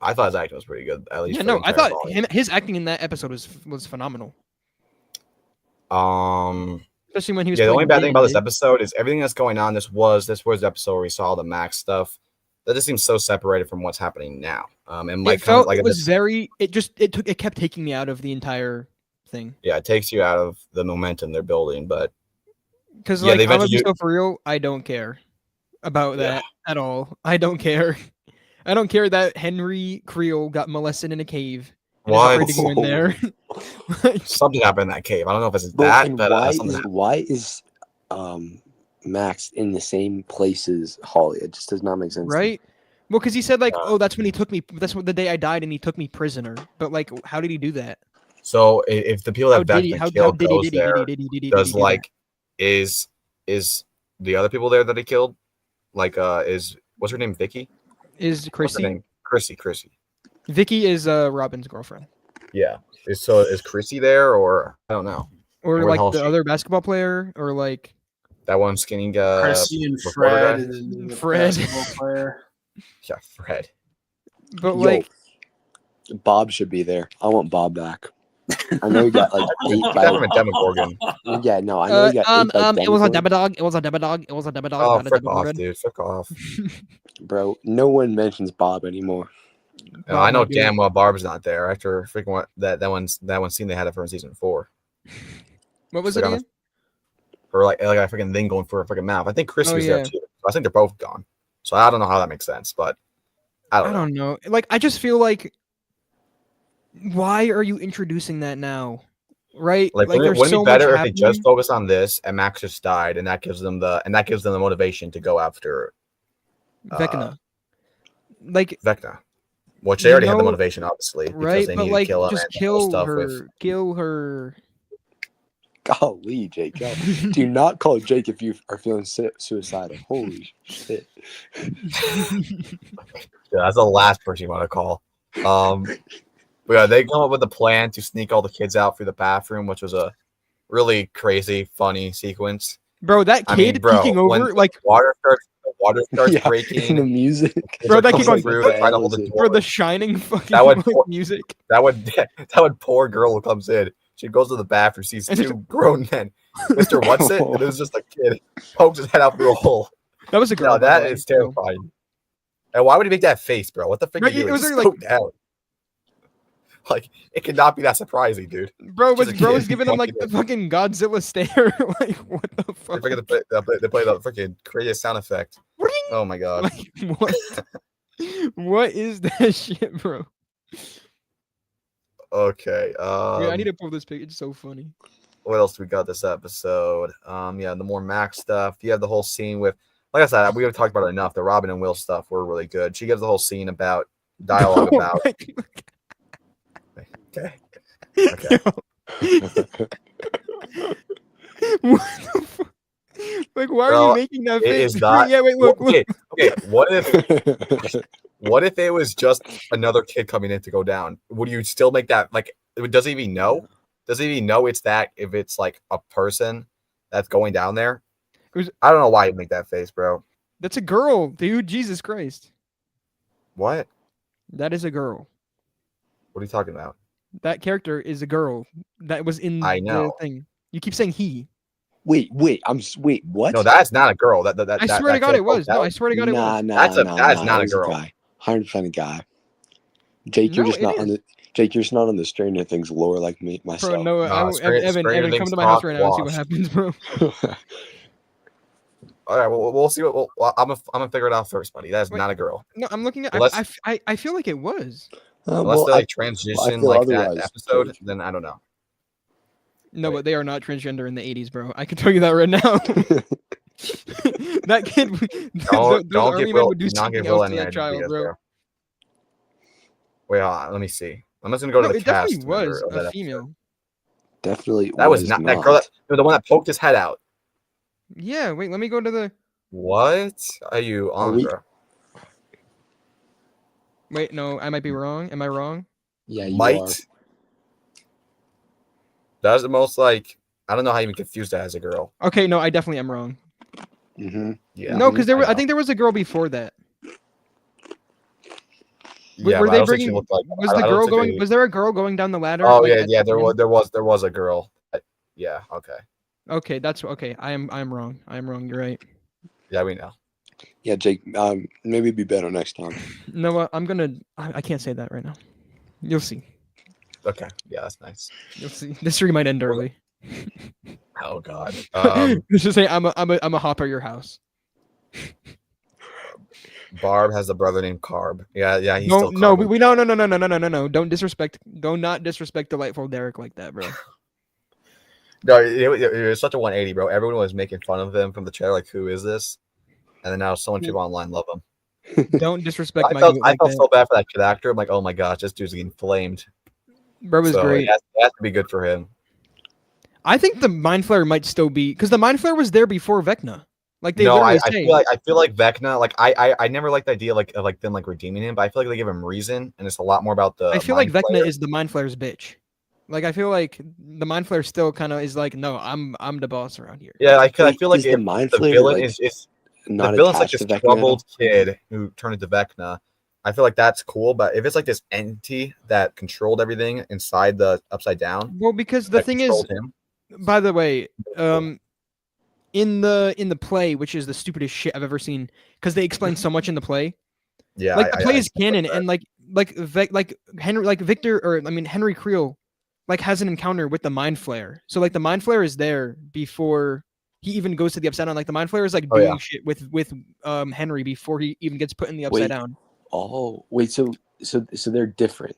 I thought his acting was pretty good. At least Yeah, for the no, I entire thought volume. his acting in that episode was phenomenal. Um. Especially when he was Yeah, the only playing bad thing about this Big. episode is everything that's going on. This was the episode where we saw the Max stuff. That just seems so separated from what's happening now. And like, It felt like it was this, very. It kept taking me out of the entire thing. yeah, it takes you out of the momentum they're building. But Because Yeah, like they I'm gonna eventually be do- so for real, I don't care about Yeah. that at all. I don't care. I don't care that Henry Creel got molested in a cave. And is What? afraid to go in there. Like, something happened in that cave. I don't know if it's Bro, that, and but why something is happened. Max in the same place as Holly? It just does not make sense. to me. right? Well, because he said like, Uh, oh, that's when he took me. That's what the day I died, and he took me prisoner. But like, how did he do that? So if the people How that did he? Vecna How killed did he? goes Did he? there, Did he? Did he? does do that? like is the other people there that he killed? Like is what's her name? Vicky? Is What's her Chrissy? name? Chrissy. Vicky is Robin's girlfriend, Yeah. Is Chrissy there or I don't know. or Where the like hell the is she? other basketball player, or like That one skinny Chrissy and reporter Fred guy? and the Fred. basketball player. Yeah, Fred. but Yo, like Bob should be there. I want Bob back. I know he got like 8 That by. from a Demogorgon. Yeah, no, I know he got 8 by it was a Demogorgon. Demodog. It was a Demodog. It was a Demodog. Oh, not a frick off, Demogorgon. dude. Frick off. Bro, no one mentions Bob anymore. No, I know Bob, my damn well Barb's not there after freaking what that one scene they had of her in season 4. dude. What was So it they're again? Her like a freaking thing going for a freaking mouth. I think Chris Oh, was yeah. there too. I think they're both gone. So I don't know how that makes sense, but I I don't know. don't know. Like, I just feel like, why are you introducing that now? Right? Like, there's wouldn't it so be better much if they just happening. focus on this and Max just died and that gives them the motivation to go after Vecna. Like, Vecna. Which they You already have the know- motivation, obviously, because right? they But need like, to kill him just and the whole kill stuff her. with Kill her. Golly, Jake. Yo, do not call Jake if you are feeling suicidal. Holy shit. Yeah, that's the last person you want to call. But yeah, they come up with a plan to sneak all the kids out through the bathroom, which was a really crazy, funny sequence. Bro, that I kid mean, bro, peeking when over, like, the water starts Yeah, breaking. the music. Bro, that Coming keep on- through, What they the try to hell hold is the it? door. bro, the shining fucking That would- like, music. That would poor girl who comes in. She goes to the bathroom, sees And there's 2 grown men. Mr. What's it? And it was just a kid. Pokes his head out through a hole. That was a girl. No, by that the way, is so- terrifying. And why would he make that face, bro? What the frick Right, are you it doing? was Just like- go down. Like, it could not be that surprising, dude. Bro She's was a bro kid. was giving him like the Fucking fucking Godzilla stare. Like, what the They fuck? play the freaking craziest sound effect. Oh my god. Like, what? What is that shit, bro? Okay. Yeah, I need to pull this pic. It's so funny. What else do we got this episode? Yeah, the more Max stuff. You have the whole scene with, like I said, we have talked about it enough. The Robin and Will stuff were really good. She gives the whole scene about dialogue Oh about. my Okay. God. What the fuck? Like, why are Bro, you making that it face? is not- Yeah, wait, look, look. Okay. What if it was just another kid coming in to go down? Would you still make that like? Does he even know? Does he even know it's that if it's like a person that's going down there? I don't know why you'd make that face, bro. That's a girl, dude. Jesus Christ. What? That is a girl. What are you talking about? That character is a girl. That was in I the know. thing. You keep saying he. Wait, what? No, that's not a girl. That I swear to God, kid it was. poked No, out. I swear to God, it was. That's not it a was girl. guy. 100% a guy. Jake, you're No, just it not on is. the Jake, you're just not on the Stranger Things lore like me myself. Bro, no, Stranger Evan, Things come to my house talk right now and see what washed. happens, bro. All right, well, we'll see what. I'm gonna figure it out first, buddy. That is Wait. not a girl. No, I'm looking at. Unless- I feel like it was. Unless they like transition feel like that otherwise, episode, Jake. then I don't know. No, Wait. but they are not transgender in the 80s, bro. I can tell you that right now. That kid, those Don't army give men Will, would do not something give Will else to any that child, ideas, bro. bro. Wait, hold on, let me see. I'm just gonna go No, to the it cast. definitely was member of that a episode. female. Definitely That was not that girl. The one that poked his head out. Yeah, wait, let me go to the. What are you on, we- bro? Wait, no, I might be wrong. Am I wrong? Yeah, you Might. are. That's the most like I don't know how you even confuse that as a girl. Okay, no, I definitely am wrong. Mm-hmm. Yeah. No, because I I know. think there was a girl before that. Yeah, Were but I they don't think she bringing? looked like. Was I the don't girl think going? they- Was there a girl going down the ladder? Oh like, yeah, at yeah. the There end? was a girl. Yeah. Okay. Okay, that's okay. I'm wrong. I'm wrong. You're right. Yeah, we know. Yeah, Jake. Maybe it'd be better next time. Noah, I'm gonna. I can't say that right now. You'll see. Okay. Yeah, that's nice. You'll see. This stream might end early. Oh God. Let's just say I'm a hop at your house. Barb has a brother named Carb. Yeah, yeah. He's No, still no, Carb. we no. Don't disrespect. Do not disrespect delightful Derek like that, bro. No, it was such a 180, bro. Everyone was making fun of him from the trailer, like, who is this? And then now so many people online love him. Don't disrespect I my felt, goat I like felt that. so bad for that kid actor. I'm like, oh my gosh, this dude's getting flamed. Bro was So great. it has to be good for him. I think the Mind Flayer might still be because the Mind Flayer was there before Vecna. Like they No, literally I say. feel like Vecna, like I never liked the idea of like them like redeeming him, but I feel like they give him reason, and it's a lot more about the. I feel like Mind Vecna Flayer. is the Mind Flayer's bitch. Like I feel like the Mind Flayer still kind of is like, no, I'm the boss around here. Yeah, I feel Wait, like is the if Mind the Flayer, villain like, is the not villain's like attached this to Vecna at all? troubled kid who turned into Vecna. I feel like that's cool, but if it's like this entity that controlled everything inside the Upside Down, Well, because the that thing is, controlled him, by the way, in the play, which is the stupidest shit I've ever seen, because they explain so much in the play. yeah, Like the play is I canon, that. and like Henry, like Victor, or I mean Henry Creel, like has an encounter with the Mind Flayer. So like the Mind Flayer is there before he even goes to the Upside Down. Like the Mind Flayer is like Oh, doing yeah. shit with Henry before he even gets put in the Upside Wait. Down. Oh, wait. So they're different.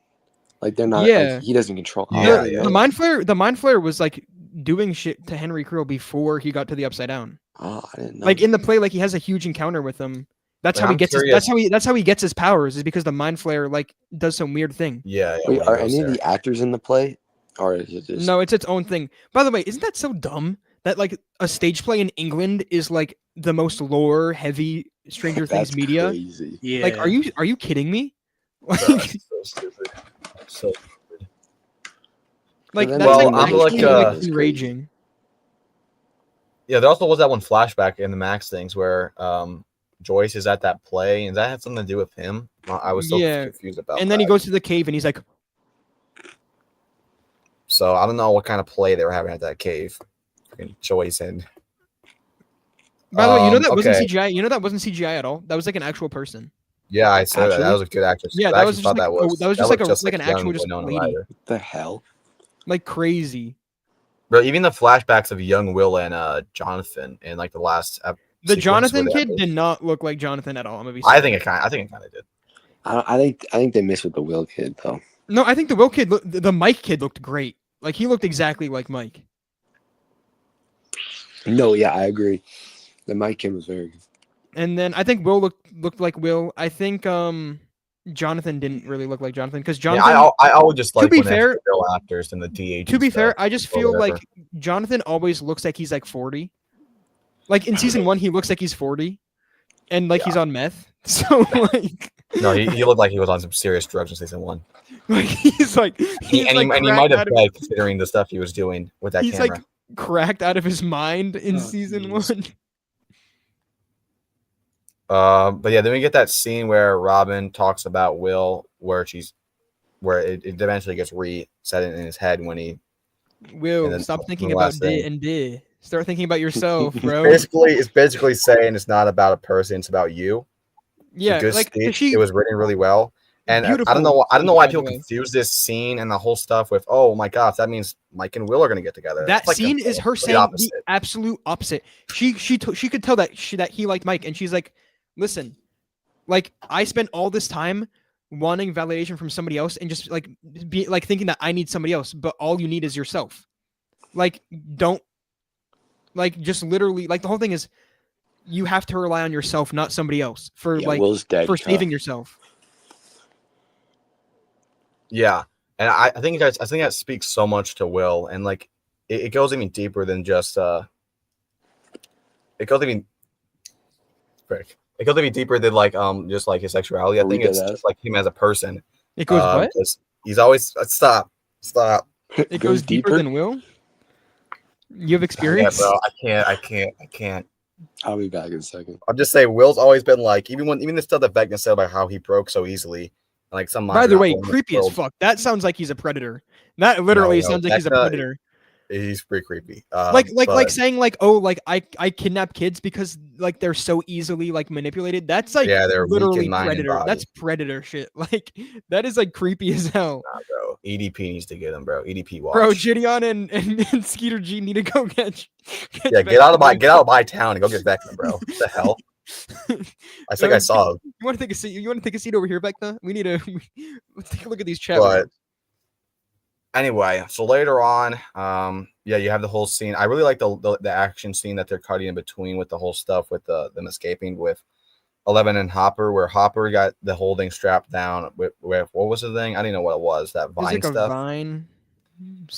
Like they're not. Yeah. Like, he doesn't control. Yeah, Oh, yeah. The Mind Flayer was like doing shit to Henry Creel before he got to the Upside Down. Oh, I didn't know. Like in the play, like he has a huge encounter with him. That's Like, how he I'm gets curious- that's how he gets his powers, is because the Mind Flayer like does some weird thing. Yeah, yeah. Wait, when he are goes any of there. the actors in the play, or is it just No, it's its own thing. By the way, isn't that so dumb that like a stage play in England is like the most lore heavy Stranger Things That's media? crazy. Yeah. Like, are you kidding me? Bro, Like, it's so stupid. So like then that's Well, like I'm like, actually, like it's crazy. enraging. yeah, there also was that one flashback in the Max things where Joyce is at that play, and that had something to do with him. I was so Yeah. confused about. And then he that. goes to the cave and he's like, So I don't know what kind of play they were having at that cave. Fucking Joyce and by the way, you know that wasn't okay. CGI. You know that wasn't CGI at all. That was like an actual person. yeah, I said that. That Actually? was a good actress. Yeah, I that actually was just thought like that was just looked like an actual young just Winona lady. Ryder. What the hell? Like crazy. Bro, even the flashbacks of young Will and Jonathan in like the last The sequence Jonathan where they kid have did not look like Jonathan at all. I'm gonna be I sorry. think it kind of did. I think they missed with the Will kid though. No, I think the Will kid, the Mike kid looked great. Like he looked exactly like Mike. No, yeah, I agree. The Mike kid was very good. And then I think Will looked like Will. I think Jonathan didn't really look like Jonathan because Yeah, Jonathan. I would just like be when they have fair- real actors in the DH. To be fair, I just or feel whatever. like Jonathan always looks like he's like 40. Like in season 1, he looks like he's 40, and like he's on meth. So like, no, he looked like he was on some serious drugs in season 1. like he's like he's And he might cracked have out of- died considering the stuff he was doing with that he's camera. like cracked out of his mind in Oh, season jeez. 1. But yeah, then we get that scene where Robin talks about Will, where it eventually gets reset in his head when he Will, And then stop the thinking about last did thing. and did. Start thinking about yourself, bro. it's basically saying it's not about a person, it's about you. It's a Yeah, good like speech. she. It was written really well. And I don't Beautiful know why speech, by the people way. confuse this scene and the whole stuff with, oh my gosh, that means Mike and Will are gonna get together. That It's like scene is her the saying the opposite. absolute opposite. She could tell that he liked Mike, and she's like, listen, like I spent all this time wanting validation from somebody else, and just like be like thinking that I need somebody else, but all you need is yourself. Like don't, like just literally, like the whole thing is, you have to rely on yourself, not somebody else, for Yeah, like Will's dead. for Kyle. saving yourself. Yeah. And I think that speaks so much to Will, and like it goes even deeper than just it goes even deeper than like just like his sexuality. I Are we think it's dead ass? just like him as a person. It goes what? 'cause he's always stop. It goes deeper than Will. You have Yeah, experience. bro. I can't. I'll be back in a second. I'm just saying, Will's always been like, even the stuff that Vecna said about how he broke so easily, like some. By the way, creepy as fuck. That sounds like he's a predator. That literally sounds like he's a predator. He's pretty creepy. Like saying like, oh, like I kidnap kids because like they're so easily like manipulated. That's like they're literally weak in mind and predator. body. That's predator shit. Like that is like creepy as hell. Nah, bro. EDP needs to get him, bro. EDP watch. Bro, Gideon and Skeeter G need to go get yeah, get out of my town and go get Vecna, bro. What the hell? I think I saw him. You want to take a seat? You want to take a seat over here, Vecna? We need to take a look at these chat. But anyway, so later on, yeah, you have the whole scene. I really like the action scene that they're cutting in between with the whole stuff with them escaping with 11 and Hopper, where Hopper got the whole thing strapped down with what was the thing? I didn't know what it was. That vine like stuff. Vine.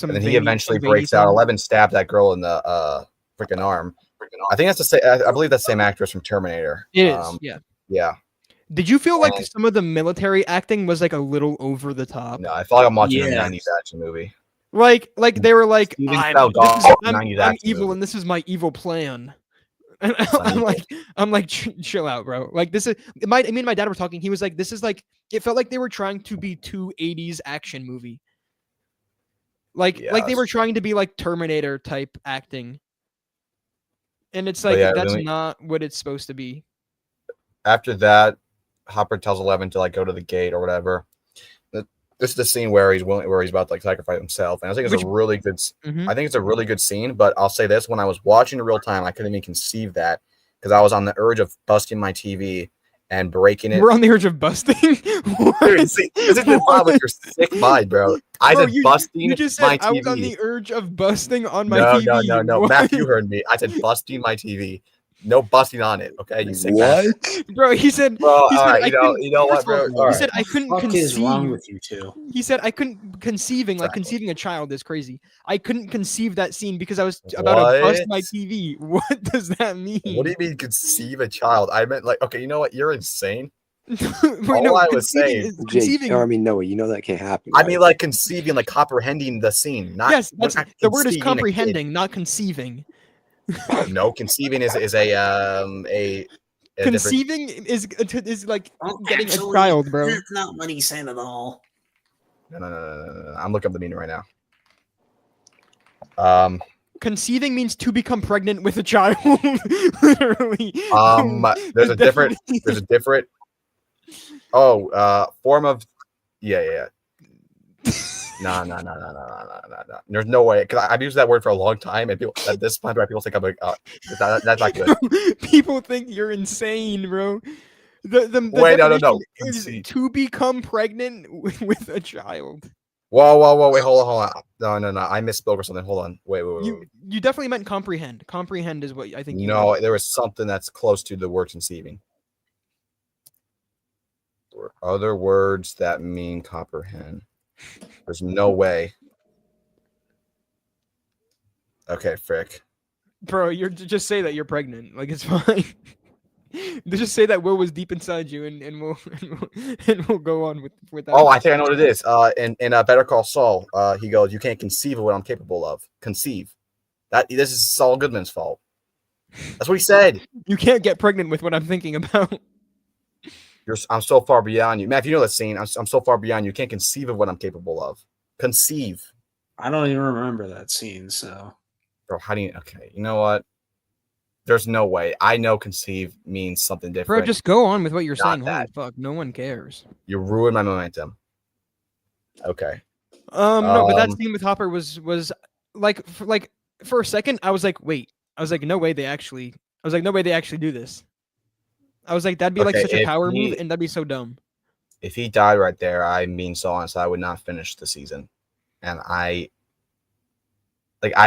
And then he eventually breaks out. 11 stabbed that girl in the freaking arm. I think that's the same. I believe that's the same actress from Terminator. It is. Yeah. Yeah. Did you feel like some of the military acting was like a little over the top? No, I feel like I'm watching a 90s action movie. Like they were like, I'm evil and this is my evil plan. And I'm like, chill out, bro. Like this is me and my dad were talking. He was like, this is like, it felt like they were trying to be too 80s action movie. Like they were trying to be like Terminator type acting. And it's like, that's not what it's supposed to be. After that, Hopper tells 11 to like go to the gate or whatever. This is the scene where he's about to like sacrifice himself, and I think it's a really good. I think it's a really good scene. But I'll say this: when I was watching in real time, I couldn't even conceive that because I was on the urge of busting my TV and breaking it. We're on the urge of busting. Dude, see, this is the problem with your sick mind, bro. I said busting. You just my said I TV. was on the urge of busting on my TV. No. Matt, you heard me. I said busting my TV. No busting on it, okay? You sick what, bro? He said. Bro, he said, all right, you know what, bro? He said I couldn't conceive. What is wrong with you two? He said I couldn't conceiving a child is crazy. I couldn't conceive that scene because I was about to bust my TV. What does that mean? What do you mean conceive a child? I meant like, okay, you know what? You're insane. Wait, all I was saying, Jake, I mean, no, you know that can't happen. I mean, like conceiving, like comprehending the scene. Not yes, the word is comprehending, not conceiving. No, conceiving is a conceiving is like getting a child, bro. That's not what he's saying at all. No. I'm looking up the meaning right now. Conceiving means to become pregnant with a child. Literally. There's a different form of yeah. No. There's no way, because I've used that word for a long time, and people at this point, people think I'm like, that's not good. People think you're insane, bro. The wait, no. Is to become pregnant with a child. Whoa, wait, hold on. No. I misspoke or something. Hold on. Wait. You definitely meant comprehend. Comprehend is what I think. No, there was something that's close to the word conceiving. Other words that mean comprehend. There's no way. Okay, frick. Bro, you're just say that you're pregnant. Like it's fine. Just say that Will was deep inside you, and we'll go on with that. Oh, I think I know what it is. In Better Call Saul, he goes, "You can't conceive of what I'm capable of. Conceive." This is Saul Goodman's fault. That's what he said. You can't get pregnant with what I'm thinking about. I'm so far beyond you, Matt. If you know that scene, I'm so far beyond you. You can't conceive of what I'm capable of. Conceive. I don't even remember that scene. So, bro, how do you? Okay, you know what? There's no way. I know conceive means something different. Bro, just go on with what you're saying. Holy fuck, no one cares. You ruined my momentum. Okay. No, but that scene with Hopper was like for a second I was like, wait. I was like, no way they actually do this. I was like, that'd be like such a power move, and that'd be so dumb. If he died right there, I'm being so honest, I would not finish the season. And I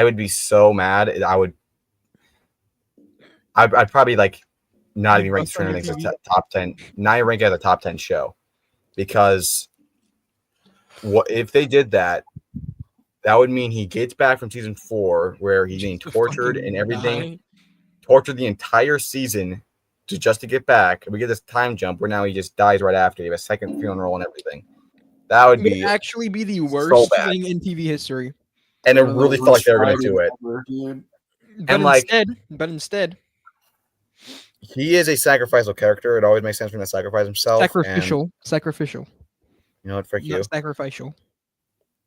would be so mad. I'd probably like not even rank Stranger Things as top 10, not even rank it as a top 10 show, because what if they did that? That would mean he gets back from season 4 where he's being tortured and everything, tortured the entire season just to get back. We get this time jump where now he just dies right after. You have a second funeral and everything. That would be actually be the worst thing in TV history. And it really felt like they were going to do it. But instead, He is a sacrificial character. It always makes sense for him to sacrifice himself. Sacrificial. And you know what? Frick you. Not sacrificial.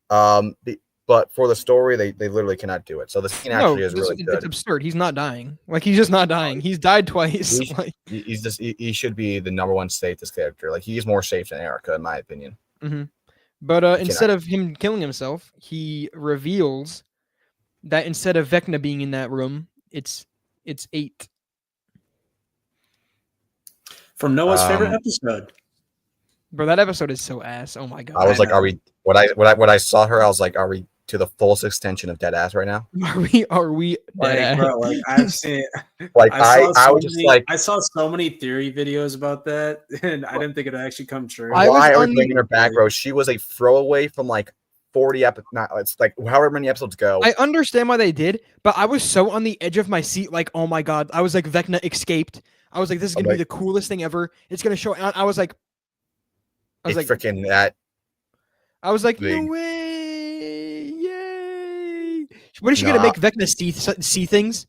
But for the story, they literally cannot do it. So the scene actually is really good. It's absurd. He's not dying. Like he's just not dying. He's died twice. He should be the number one safest character. Like he's more safe than Erica, in my opinion. Mm-hmm. But instead of him killing himself, he reveals that instead of Vecna being in that room, it's 8. From Noah's favorite episode. Bro, that episode is so ass. Oh my god. I was like, are we? When I saw her, I was like, are we to the fullest extension of dead ass right now? Are we dead Bro, like I've seen like I was just like, I saw so many theory videos about that, and I didn't think it would actually come true. Why are we bringing her back, bro? She was a throwaway from like 40 episodes. Not it's like however many episodes go. I understand why they did, but I was so on the edge of my seat, like, oh my god. I was like, Vecna escaped. I was like, this is gonna be the coolest thing ever. It's gonna show. I was like, freaking that. I was like, no way, yay! What is she gonna make Vecna see things?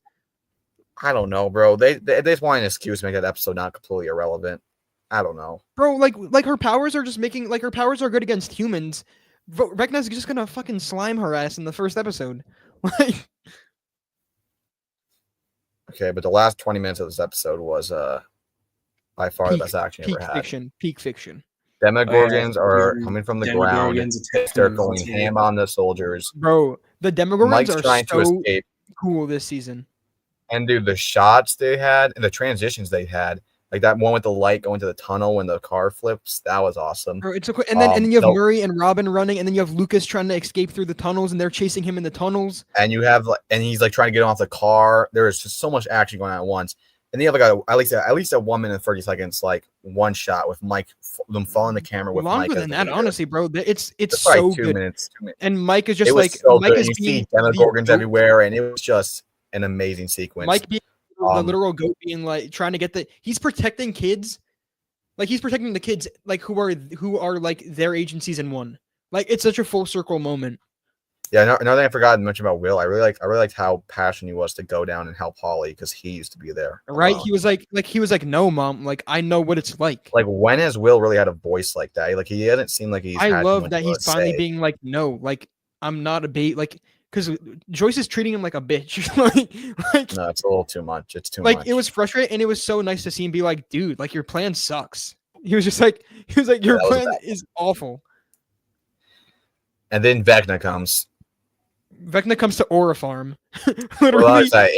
I don't know, bro. They just want an excuse to make that episode not completely irrelevant. I don't know, bro. Like her powers are just making her powers are good against humans. Vecna's just gonna fucking slime her ass in the first episode. Like, okay, but the last 20 minutes of this episode was by far the best action ever had. Peak fiction. Demogorgons are coming from the ground. They're going ham on the soldiers. Bro, the Demogorgons Mike's are trying to so escape. Cool this season. And dude, the shots they had and the transitions they had, like that one with the light going to the tunnel when the car flips, that was awesome. Bro, it's so cool. And then you have Murray and Robin running, and then you have Lucas trying to escape through the tunnels, and they're chasing him in the tunnels. And you have and he's like trying to get off the car. There is just so much action going on at once. And then you have like at least a 1 minute and 30 seconds, like one shot with Mike, them following the camera with longer Mike than that, honestly, bro. It's so 2 good. Minutes. And Mike is just like so Mike good. is You see Demogorgons everywhere, and it was just an amazing sequence. Mike being the literal goat, being like trying to get he's protecting kids, like he's protecting the kids, like who are like their agencies in one. Like it's such a full circle moment. Yeah, another thing I forgot to mention about Will, I really liked how passionate he was to go down and help Holly because he used to be there. Right? He was like, no, mom, like I know what it's like. Like when has Will really had a voice like that? Like he hasn't seemed like he's. I love that he's finally being like, no, like I'm not a bait, like because Joyce is treating him like a bitch. like no, it's a little too much. It's too much. Like it was frustrating, and it was so nice to see him be like, dude, like your plan sucks. He was like, your plan is awful. And then Vecna comes. Vecna comes to Aura Farm. Literally, well,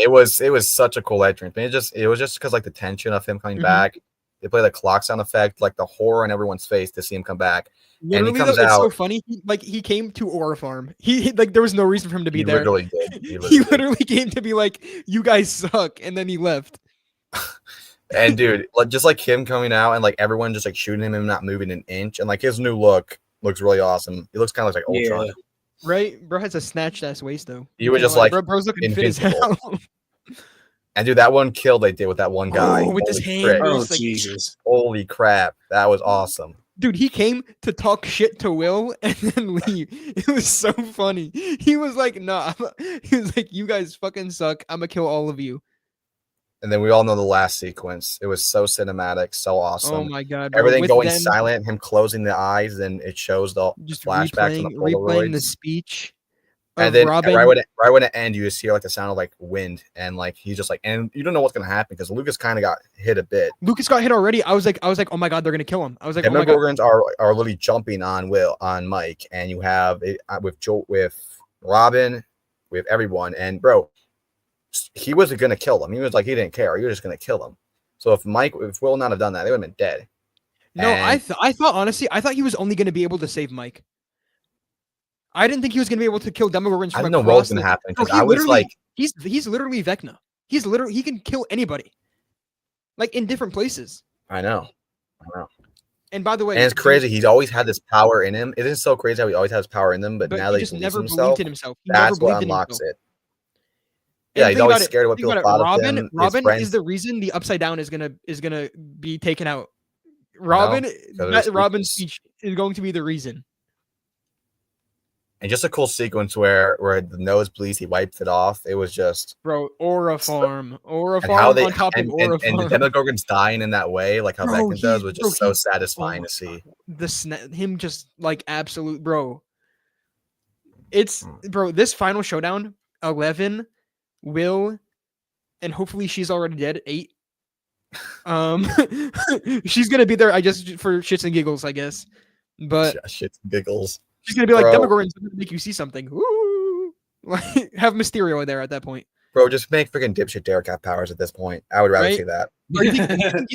it was such a cool entrance. It was just because like the tension of him coming back. They play the clock sound effect, like the horror in everyone's face to see him come back. Literally, and he comes it's out. So funny. He came to Aura Farm. He like there was no reason for him to be there. Literally did. He literally came to be like, you guys suck, and then he left. And dude, like just like him coming out and like everyone just like shooting him and not moving an inch, and like his new look looks really awesome. He looks kind of like Ultron. Yeah. Right, bro has a snatched ass waist though. He was just like bro's looking fit as hell. And dude, that one kill they did with that one guy with his hand. Oh Jesus! Holy crap, that was awesome. Dude, he came to talk shit to Will and then leave. It was so funny. He was like, "Nah," he was like, "You guys fucking suck. I'm gonna kill all of you." And then we all know the last sequence. It was so cinematic, so awesome. Oh my god! Bro. Everything going silent, him closing the eyes, and it shows the just flashbacks and the replaying the speech. And then right when it ends, you just hear like the sound of like wind, and like he's just like, and you don't know what's gonna happen because Lucas kind of got hit a bit. Lucas got hit already. I was like, oh my god, they're gonna kill him. I was like, Demogorgons are literally jumping on Mike, and you have it with Robin, with everyone, and bro. He wasn't gonna kill them. He was like he didn't care. He was just gonna kill them. So if Will not have done that, they would have been dead. No, I thought honestly, I thought he was only gonna be able to save Mike. I didn't think he was gonna be able to kill Demogorgons. I didn't know what was gonna happen because I was like, he's literally Vecna. He can kill anybody, like in different places. I know. And by the way, and it's crazy. He's always had this power in him. It is so crazy how he always has power in them, but now that he never believed in himself. That's what unlocks it. Yeah, he's always scared of what people thought of him. Robin is the reason the Upside Down is gonna be taken out. Robin's speech is going to be the reason. And just a cool sequence where the nose bleeds, he wipes it off. It was just Bro, Aura Farm. Aura and how Farm they on top of and Aura the Farm. Demogorgons dying in that way, like how Bro, Vecna does, was just so he- satisfying oh to see. Him just like absolute bro. It's bro, this final showdown, 11, Will, and hopefully she's already dead, 8. She's gonna be there, I just for shits and giggles, I guess. But Shits and giggles. she's gonna be like, Bro. Demogorgon's gonna make you see something. Ooh. Like have Mysterio there at that point. Bro, just make freaking dipshit Derek have powers at this point. I would rather Right? see that. Or you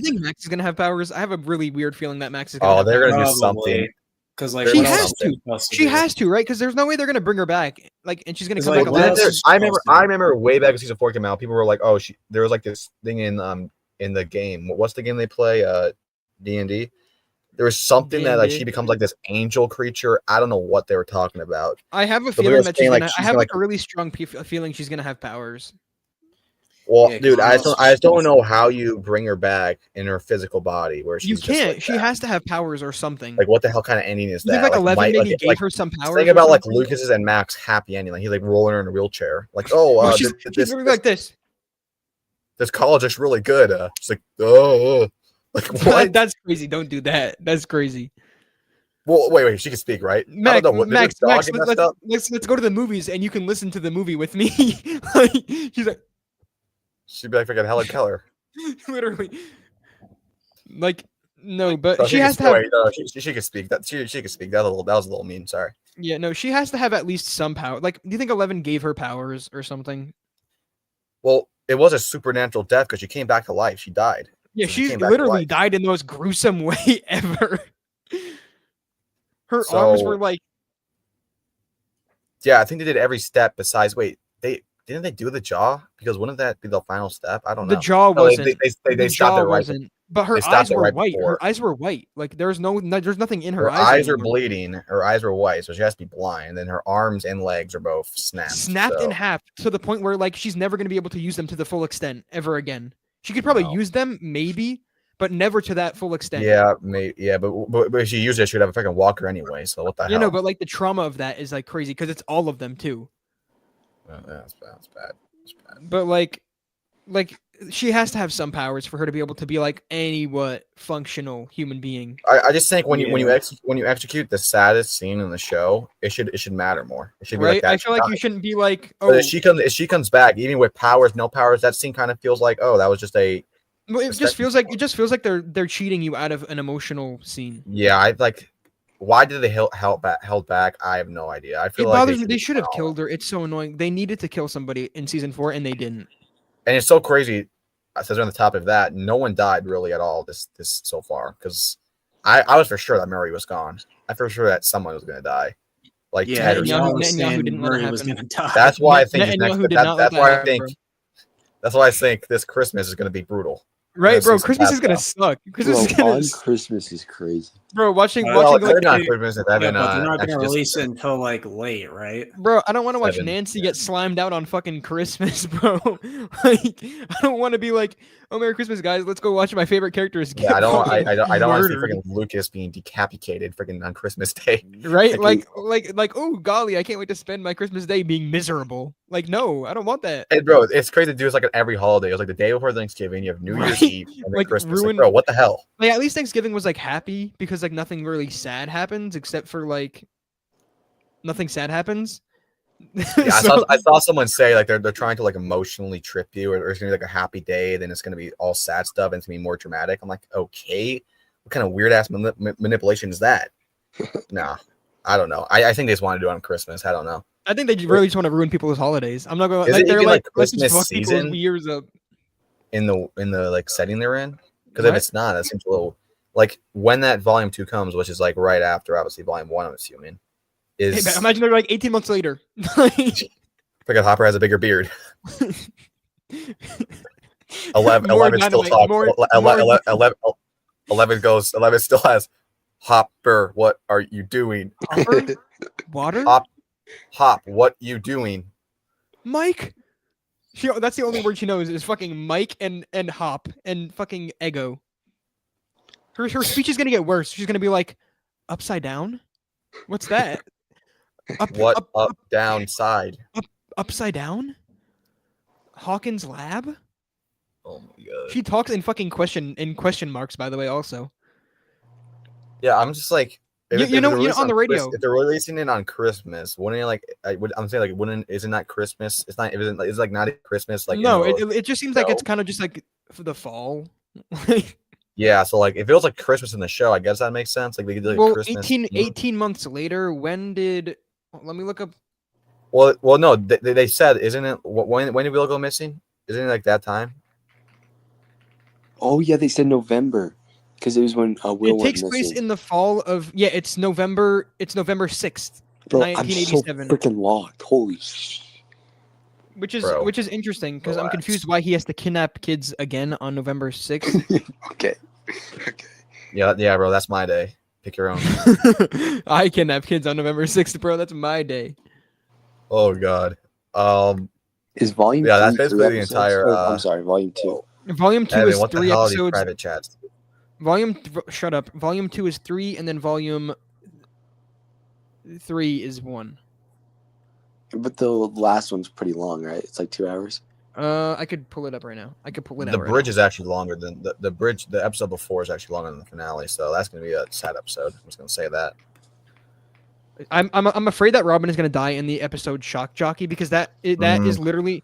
think Max is gonna have powers? I have a really weird feeling that Max is gonna Oh, have they're powers. gonna do something. Because like She what else has is to. she supposed She do? has to, right? Because there's no way they're gonna bring her back. Like, and she's gonna It's come like, back what alive. else is I she remember. supposed to do? I remember way back when season 4 came out. People were like, "Oh, there was like this thing in the game. What's the game they play? D&D. There was something that like D&D. she becomes like this angel creature. I don't know what they were talking about. I have a But we feeling were that saying, she's like, gonna. I she's have gonna, like a really strong feeling she's gonna have powers. Well, Yeah, 'cause dude, what else I just don't is she know how you bring her back in her physical body where she's You just can't. like She that. has to have powers or something. Like, what the hell kind of ending is You think that? like 11 might- maybe like, gave like, her some powers? think or about like something? Lucas's and Mac's happy ending. Like he's like rolling her in a wheelchair. Like, oh, Well, she's this literally like this. this college is really good. She's like, oh, like what? That's crazy. Don't do that. That's crazy. Well, wait, she can speak, right? I Max, don't know what. Max, Did this Max, dog get messed up? let's go to the movies and you can listen to the movie with me. Like, she's like, She'd be like freaking Helen Keller. literally, like, no, but So she has to have. wait, no, she could speak. That she could speak. That was a little mean. Sorry. Yeah, no, she has to have at least some power. Like, do you think 11 gave her powers or something? Well, it was a supernatural death because she came back to life. She died. Yeah, So she she came back to literally life. died in the most gruesome way ever. Her arms So- were like, Yeah, I think they did every step besides. Wait, didn't they do the jaw? Because wouldn't that be the final step? I don't know. the jaw No, wasn't. they the stopped jaw it right. wasn't. But her they stopped eyes it were right white. before. Her eyes were white. Like there's there's nothing in her, Her eyes. eyes are anymore. bleeding. Her eyes were white, so she has to be blind. And then her arms and legs are both Snapped so- in half to the point where like she's never gonna be able to use them to the full extent ever again. She could probably No. use them maybe, but never to that full extent. Yeah, but if she used it, she'd have a freaking walker anyway. So what the hell? You know, but like the trauma of that is like crazy because it's all of them too. That's bad. That's bad. That's bad. But like she has to have some powers for her to be able to be like any functional human being. I just think when you Yeah. execute the saddest scene in the show, it should matter more. It should be Right? like that. I feel like you shouldn't be like, But oh, if she comes back, even with powers, no powers, that scene kind of feels like, oh, that was just a well, it Just just that- feels like they're cheating you out of an emotional scene. yeah. I like. Why did they held back? I have no idea. I It feel like bothers me. should They be should have all killed her. It's so annoying. They needed to kill somebody in season 4 and they didn't. And it's so crazy. Since we're on the top of that, no one died really at all this so far. Because I was for sure that Murray was gone. I for sure that someone was gonna die. Like Yeah, Ted or Netanyahu- something. Netanyahu didn't let it Murray was happen. gonna die. That's why I think Netanyahu did not let that's that why I happen, think bro. that's why I think this Christmas is gonna be brutal. Right, Yeah, bro. season Christmas pass is gonna though. suck. Christmas is Bro, gonna on suck. Christmas is crazy. Bro, watching Well, like, They're not they- Christmas and Yeah, Evan. but they're not gonna actually release just- it until like late, right? bro, I don't want to watch 7, Nancy yeah. get slimed out on fucking Christmas, bro. Like, I don't want to be like, oh, Merry Christmas, guys. Let's go watch my favorite characters get Yeah, I don't fucking want to see murdered. freaking Lucas being decapitated freaking on Christmas Day. Right? Like, Like, oh golly, I can't wait to spend my Christmas day being miserable. Like, no, I don't want that. And bro, it's crazy to do this like on every holiday. It was like the day before Thanksgiving, you have New Year's Right? Eve, and then Like, Christmas. ruin- Like, bro, what the hell? Like, at least Thanksgiving was like happy because like nothing really sad happens except for like nothing sad happens. Yeah, So- I saw someone say like they're trying to like emotionally trip you, or it's gonna be like a happy day, then it's gonna be all sad stuff, and it's gonna be more dramatic. I'm like, okay, what kind of weird ass manipulation is that? No, I don't know. I think they just want to do it on Christmas. I don't know. I think they really just want to ruin people's holidays. I'm not going Is like it they're even, like, like, let's just Christmas fuck people's season? years up. In the like setting they're in, because if What? it's not, that seems a little like when that volume 2 comes, which is like right after obviously volume 1, I'm assuming. Hey, Is man, imagine they're like 18 months later. Like, because Hopper has a bigger beard. 11 more still dynamite, talks. more- 11 goes. 11 still has Hopper. What are you doing? Hopper? Water? Hop. What you doing? Mike? That's the only word she knows is fucking Mike and hop and fucking ego. Her speech is gonna get worse. She's gonna be like, upside down? What's that? What up, up, down, side? upside down? Hawkins Lab? Oh my god. She talks in fucking question marks, by the way, also. Yeah, I'm just like, You know, on the radio. If they're releasing it on Christmas, wouldn't it like? I'm saying like, wouldn't isn't that Christmas? It's not. It's like not Christmas. Like No, in the it just seems like show? it's kind of just like for the fall. Yeah, so like if it was like Christmas in the show, I guess that makes sense. Like they could do like Well, Christmas. 18 months later, when did... Let me look up. Well, no, they said, isn't it? When did Will go missing? Isn't it like that time? Oh yeah, they said November because it was when Will It went takes place missing. in the fall of... Yeah, it's November 6th, Bro, I'm so 1987. freaking locked. Holy sh! Which is Bro, interesting because I'm relax. confused why he has to kidnap kids again on November 6th. Okay. Yeah, bro, that's my day. Pick your own. I kidnap kids on November 6th, bro. That's my day. Oh god. Is volume? Yeah, that's 3 basically the episodes? entire, Or, I'm sorry, volume 2. Volume 2 Evan, is what the 3 hell are these episodes. private chats? Shut up. Volume 2 is 3, and then volume 3 is 1. But the last one's pretty long, right? It's like 2 hours. I could pull it up right now. I could pull it The out. bridge is actually longer than the bridge. The episode before is actually longer than the finale, so that's gonna be a sad episode. I'm just gonna say that. I'm afraid that Robin is gonna die in the episode Shock Jockey because that is literally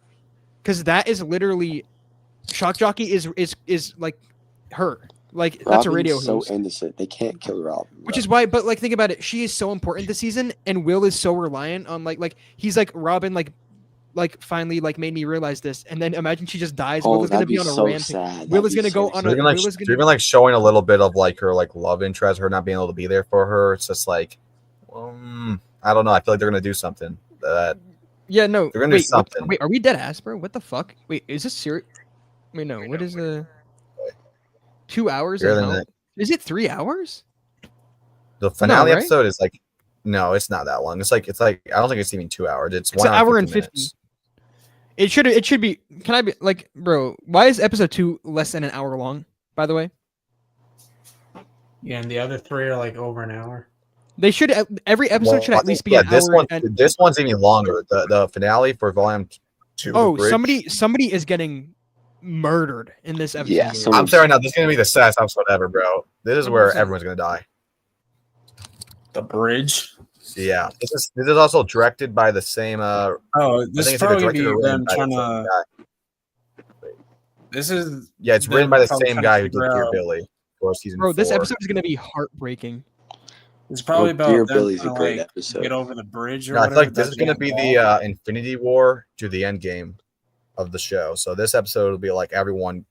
Shock Jockey is like her. Like that's a Robin's radio so host. innocent. They can't kill Robin. Which is why, but like think about it, she is so important this season, and Will is so reliant on like he's like Robin like finally like made me realize this, and then imagine she just dies. Will is gonna be on a rampage. sad. Will is gonna go on a. Will is Even gonna. like showing a little bit of like her like love interest, her not being able to be there for her. It's just like, I don't know. I feel like they're gonna do something. Yeah, no. They're gonna do something. Wait, are we dead ass, bro? What the fuck? Wait, is this serious? Wait, no. What is the 2 hours? Bigger And than how... that. Is it 3 hours? The finale right? episode is like, no, it's not that long. It's like I don't think it's even 2 hours. It's It's 1 an hour hour and and 50 50. minutes. It should be. Can I be like, bro? Why is episode 2 less than an hour long? By the way, Yeah, and the other three are like over an hour. they should. Every episode should I at least think, be an hour. This one's even longer. The finale for volume 2. Oh, The Bridge. somebody is getting murdered in this episode. Yeah, I'm sorry, now this is gonna be the saddest episode ever, bro. This is where everyone's gonna die. The bridge. Yeah, this is also directed by the same. Oh, I this think is it's either probably directed or be written them by the trying same to. guy. This is. Yeah, it's them written by the probably same trying guy to who did figure Dear out- Billy for season Bro, 4. this episode is gonna be heartbreaking. It's probably Well, about Dear them Billy's a trying to, great like, episode. get over the bridge or No, I whatever. feel like this that's is gonna being be involved. the Infinity War to the end game of the show. So this episode will be like everyone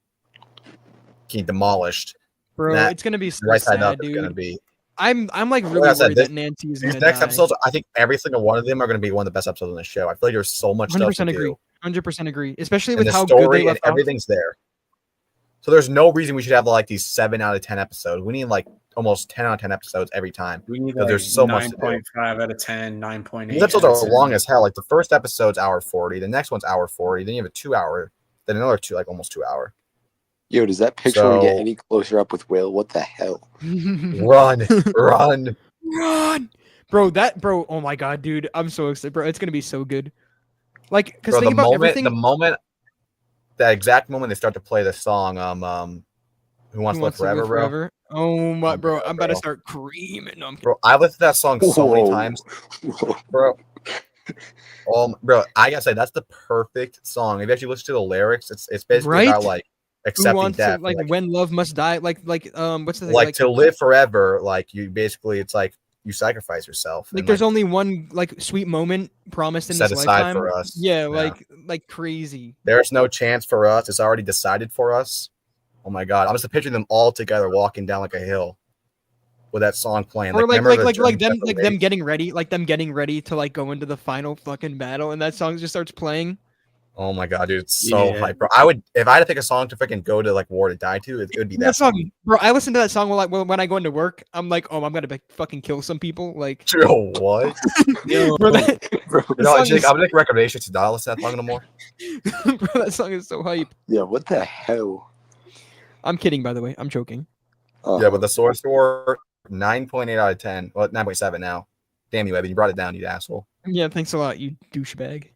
getting demolished. Bro, That- it's gonna be so Right side sad, up is dude. gonna be. I'm like Like really I said, worried that Nancy is These gonna next die. episodes, I think every single one of them are going to be one of the best episodes on the show. I feel like there's so much stuff to 100% agree. do. 100% agree. Especially And with the how good story they and left off. everything's there. So there's no reason we should have like these 7 out of 10 episodes. We need like almost 10 out of 10 episodes every time. We need Because like there's so much to do. 9.5 out of 10, 9.8. These episodes are long as hell. Like the first episode's hour 40, the next one's hour 40, then you have a 2 hour, then another almost 2 hour. Yo, does that picture want to get So- any closer up with Will? What the hell? Run, run. Run, bro. Oh my god, dude, I'm so excited, bro. It's gonna be so good. Like, cause Bro, think about everything. that exact moment they start to play the song, Who Wants to Live Forever, bro. Oh my, bro, I'm about to Bro. start creaming. No, I'm kidding. Bro, I listened to that song so many Whoa. times, bro. Bro, I gotta say that's the perfect song. If you actually listen to the lyrics, it's basically Right? about like Who accepting wants death, to, like when love must die? Like what's the thing? like to live forever. Like you basically, it's like you sacrifice yourself. Like and, there's only one like sweet moment promised in Set this aside lifetime. for us. Yeah, Yeah. like crazy. There's no chance for us. It's already decided for us. Oh my god, I'm just picturing them all together walking down like a hill with that song playing. Or remember the like German them Shepherd getting ready to like go into the final fucking battle, and that song just starts playing. Oh my god, dude, it's so Yeah. hype, bro. I would, if I had to pick a song to freaking go to like war to die to, it would be that song. bro. I listen to that song when I go into work. I'm like, oh, I'm gonna fucking kill some people. Like, Yo, what? bro, that, Bro, You know, song is- I'm gonna make recommendations to not listen to that song no more. bro, that song is so hype. yeah, what the hell? I'm kidding, by the way. I'm joking. Yeah, but the source score 9.8 out of 10. Well, 9.7 now. Damn you, Evan, you brought it down, you asshole. Yeah, thanks a lot, you douchebag.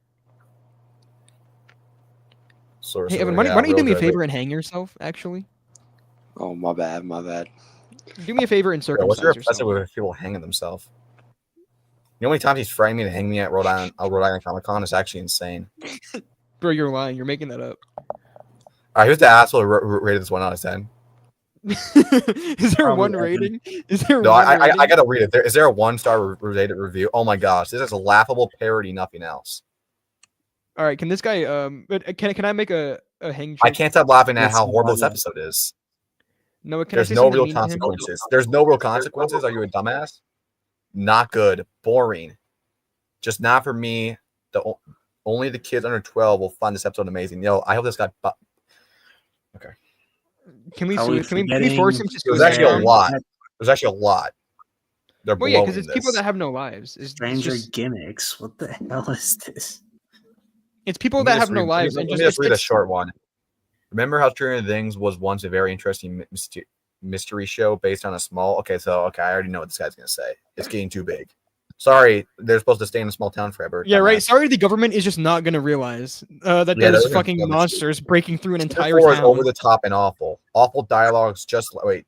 Source Hey, of- Evan, why yeah, don't you do me a Rosa, favor and hang yourself, actually? Oh, my bad, my bad. Do me a favor and Bro, what's your circumcise obsession yourself. with people hanging themselves? You know how many times he's framed me to hang me at Rhode Island Comic Con? It's actually insane. Bro, you're lying. You're making that up. All right, who's the asshole who rated this 1 out of 10? Is there Probably one Evan. rating? Is there No, one I rating? gotta read it. Is there a 1-star rated review? Oh my gosh, this is a laughable parody, nothing else. All right, can this guy but can I make a hang I joke? can't stop laughing at Yes, how you horrible this are. episode is. No, can I There's say no something real mean to him? consequences. There's no real consequences. Are you a dumbass? Not good. Boring. Just not for me. Only the kids under 12 will find this episode amazing. Yo, I hope this guy. Can we Are we can we forgetting- force him to There's suicide? actually a Yeah. lot. There's actually a lot. They're Well, yeah, blowing because it's this. people that have no lives. It's Stranger just, gimmicks. What the hell is this? it's people Let me that just have no read- lives. Let And me just just read a it's- short one. Remember how Stranger Things was once a very interesting mystery show based on a small. Okay, I already know what this guy's gonna say. It's getting too big. Sorry, they're supposed to stay in a small town forever. Yeah, right. dumbass. Sorry, the government is just not gonna realize that Yeah, they're there's gonna fucking dumb as shit. monsters breaking through an Season entire 4 is town. over the top and awful. Awful dialogues. Just wait,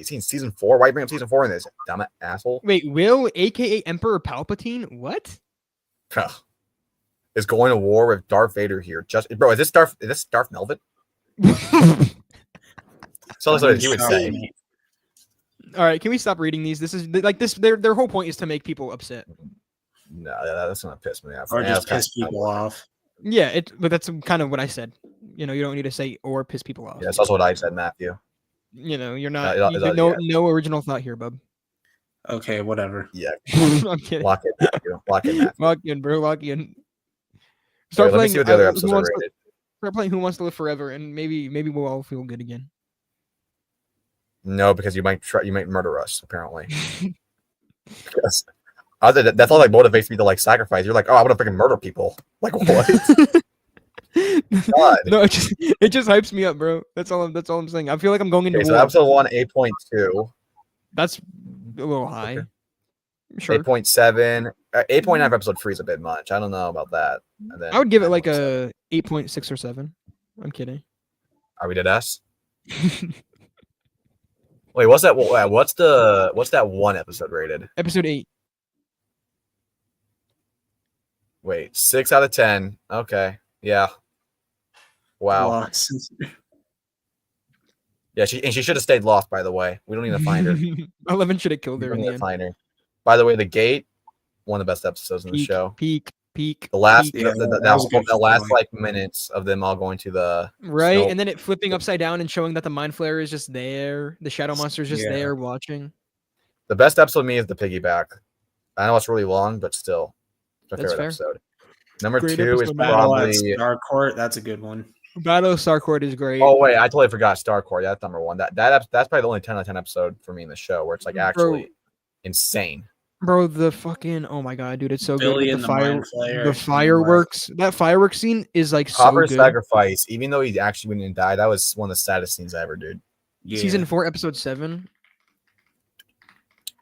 season 4. Why you bring up season 4 in this? Dumb asshole. Wait, Will, aka Emperor Palpatine? What? Is going to war with Darth Vader here. Just bro, is this Darth Melvin? So that's what he would say. All right, can we stop reading these? This is like this. Their whole point is to make people upset. No, that's gonna piss me off. Or Yeah, just that's piss kinda- people off. Yeah, but that's kind of what I said. You know, you don't need to say or piss people off. Yeah, that's also what I said, Matthew. You know, you're not. yeah. No original thought here, bub. Okay, whatever. Yeah, I'm kidding. lock it, Matthew. Lock it, Matthew. Lock in, bro. Lock in. Wait, Start let me playing. see what the other Who episodes are Wants to- rated. Start playing Who Wants to Live Forever, and maybe we'll all feel good again. No, because you might murder us. Apparently, yes. That's all that motivates me to like sacrifice. You're like, oh, I want to freaking murder people. Like what? God. No, it just hypes me up, bro. That's all I'm saying. I feel like I'm going into Okay, so war. episode 1, 8.2, That's a little high. Sure. 8.7, 8.9 for episode 3 is a bit much. I don't know about that. And then I would give it like 9.7. a 8.6 or 7. I'm kidding. Are we dead S? Wait, what's that? What's that one episode rated? Episode 8. Wait, 6 out of 10. Okay, yeah. Wow. Lost. Yeah, she should have stayed lost. By the way, we don't need to find her. We 11 should have killed her don't in need the to end. find her. By the way, the gate, one of the best episodes in the Peak, show. peak. The last, Yeah, the that was a good last finale. like minutes of them all going to the Right, snow- and then it flipping upside down and showing that the mind flare is just there. The shadow monster is just Yeah. there watching. The best episode to me is the piggyback. I know it's really long, but still, it's my That's favorite fair. episode. Number Great 2 is episode, man. Battle at probably. Starcourt. That's a good one. Battle of Starcourt is great. Oh wait, I totally forgot Starcourt. Yeah, that's number 1. That's probably the only 10 out of 10 episode for me in the show where it's like Bro. actually insane. Bro, the fucking my god, dude, it's so Billy good. and With the the Mind Flayer. the fireworks. That fireworks scene is like so Cobra's good. sacrifice, even though he actually went and died, that was one of the saddest scenes I ever did. Yeah. Season 4, episode 7.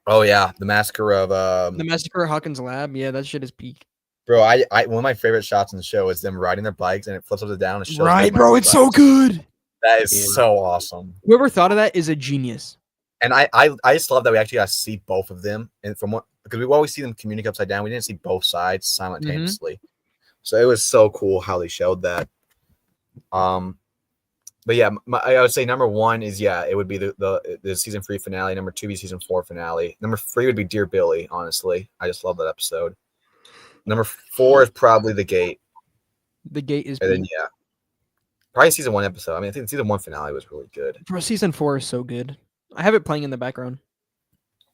Oh yeah, the massacre of The massacre at Hawkins Lab. Yeah, that shit is peak. bro. I one of my favorite shots in the show is them riding their bikes and it flips upside down. And shows Right, them bro, riding it's their so bikes. good. That is Yeah. so awesome. Whoever thought of that is a genius. And I just love that we actually got to see both of them, and from what because we always see them communicate upside down, we didn't see both sides simultaneously. So it was so cool how they showed that. But yeah, I would say number 1 is it would be the season 3 finale. Number 2 be season 4 finale. Number 3 would be Dear Billy. Honestly, I just love that episode. Number 4 is probably The Gate, The gate is and then peak. probably season 1 episode. I mean, I think season 1 finale was really good. Bro, season 4 is so good. I have it playing in the background.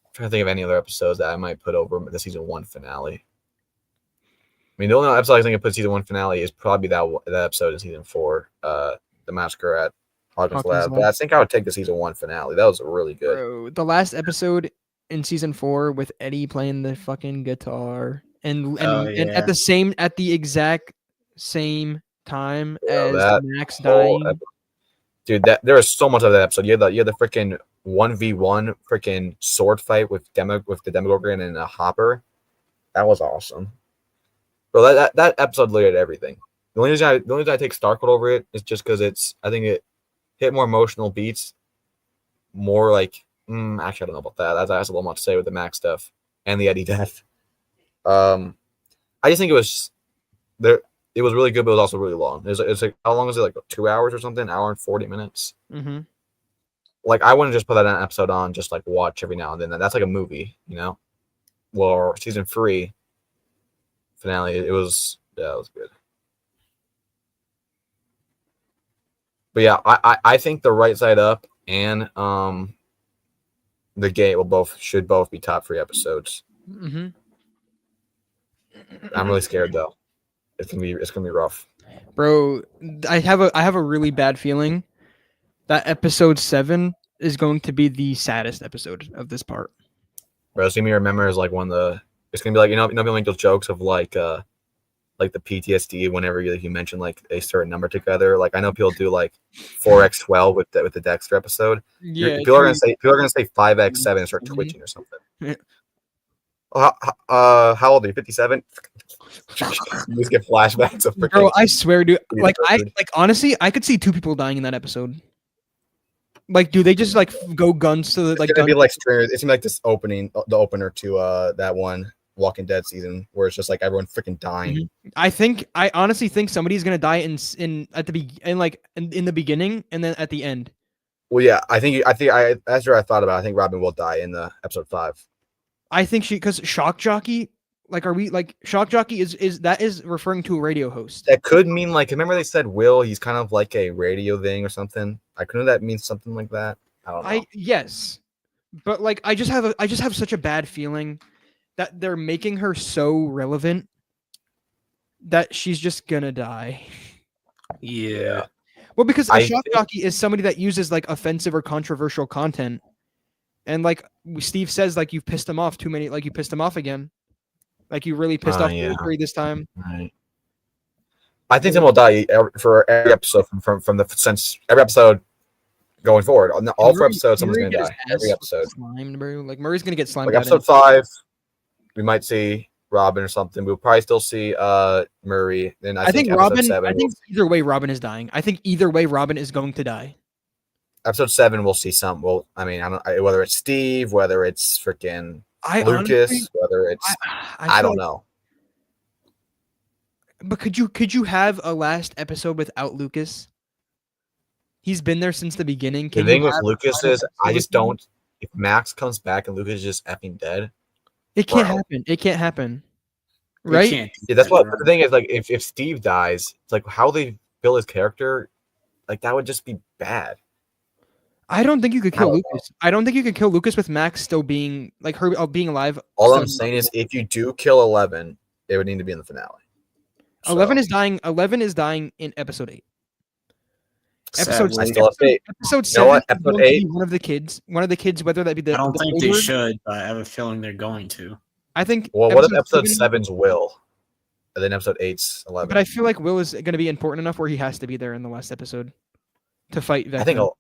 I'm trying to think of any other episodes that I might put over the season 1 finale. I mean, the only episode I think I put season 1 finale is probably that episode in season 4, the massacre at Hawkins Hawkins Lab. Lab. But I think I would take the season 1 finale. That was really good. Bro, the last episode in season 4 with Eddie playing the fucking guitar and yeah. at the exact same time Yeah, as that Max whole dying. Dude, there was so much of that episode. You had the freaking 1v1 freaking sword fight with the Demogorgon and a Hopper. That was awesome. Bro, that episode laid everything. The only reason I take Starkwood over it is just because I think it hit more emotional beats, more like actually I don't know about that. That's a little much to say with the Max stuff and the Eddie death. I just think it was there. It was really good, but it was also really long. It's like how long was it? Like 2 hours or something? Hour and 40 minutes. Mm-hmm. Like I wouldn't just put that episode on, just like watch every now and then. That's like a movie, you know. Well, season 3 finale, it was good. But yeah, I think the Right Side Up and the Gate should both be top 3 episodes. Mm-hmm. I'm really scared though. It's gonna be rough. Bro, I have a really bad feeling that episode 7 is going to be the saddest episode of this part. Bro, it's gonna be remembered as like it's gonna be like people make those jokes of like the PTSD whenever you mention like a certain number together. Like I know people do like 4x12 with the Dexter episode. Yeah, people are gonna say 5x7 and start twitching or something. Yeah. How old are you? 57. You just get flashbacks of Bro, I swear, dude. Yeah, Honestly, I could see 2 people dying in that episode. Like, do they just like go guns to the like? It's gonna be like Stranger. It's gonna be like this the opener to that one Walking Dead season where it's just like everyone freaking dying. Mm-hmm. I honestly think somebody's gonna die in the beginning and then at the end. Well, yeah, that's what I thought about. I think Robin will die in the episode 5. I think because Shock Jockey, Shock Jockey is referring to a radio host. That could mean like remember they said Will, he's kind of like a radio thing or something. I couldn't that mean something like that. I don't know. Yes, but like I just have such a bad feeling that they're making her so relevant that she's just gonna die. Yeah. Well, because a shock jockey is somebody that uses like offensive or controversial content, and like Steve says, like you've pissed him off too many, like you pissed him off again, like you really pissed off Mercury this time. Right. I think someone will die for every episode from since every episode going forward. All 4 episodes, someone's gonna die. Every episode. Slimed, bro. Like Murray's gonna get slimed. Like episode 5, we might see Robin or something. We'll probably still see Murray. Then I think Robin. 7, I think either way, Robin is dying. I think either way, Robin is going to die. Episode 7, we'll see some. Well, I mean, I don't whether it's Steve, whether it's freaking Lucas, honestly, whether it's I don't know. But could you have a last episode without Lucas? He's been there since the beginning. The thing with Lucas is, I just don't. If Max comes back and Lucas is just effing dead, it can't happen. It can't happen, right? Yeah, that's what the thing is. Like, if Steve dies, it's like how they build his character. Like that would just be bad. I don't think you could kill Lucas. I don't think you could kill Lucas with Max still being like her being alive. All I'm saying is, if you do kill 11, it would need to be in the finale. 11 is dying. 11 is dying in episode 8. Episode 7. Episode 7. You know what? Episode 8. One of the kids, whether that be the. I don't think they should, but I have a feeling they're going to. I think. Well, what if episode 7's Will, and then episode 8's 11? But I feel like Will is going to be important enough where he has to be there in the last episode to fight Vecna.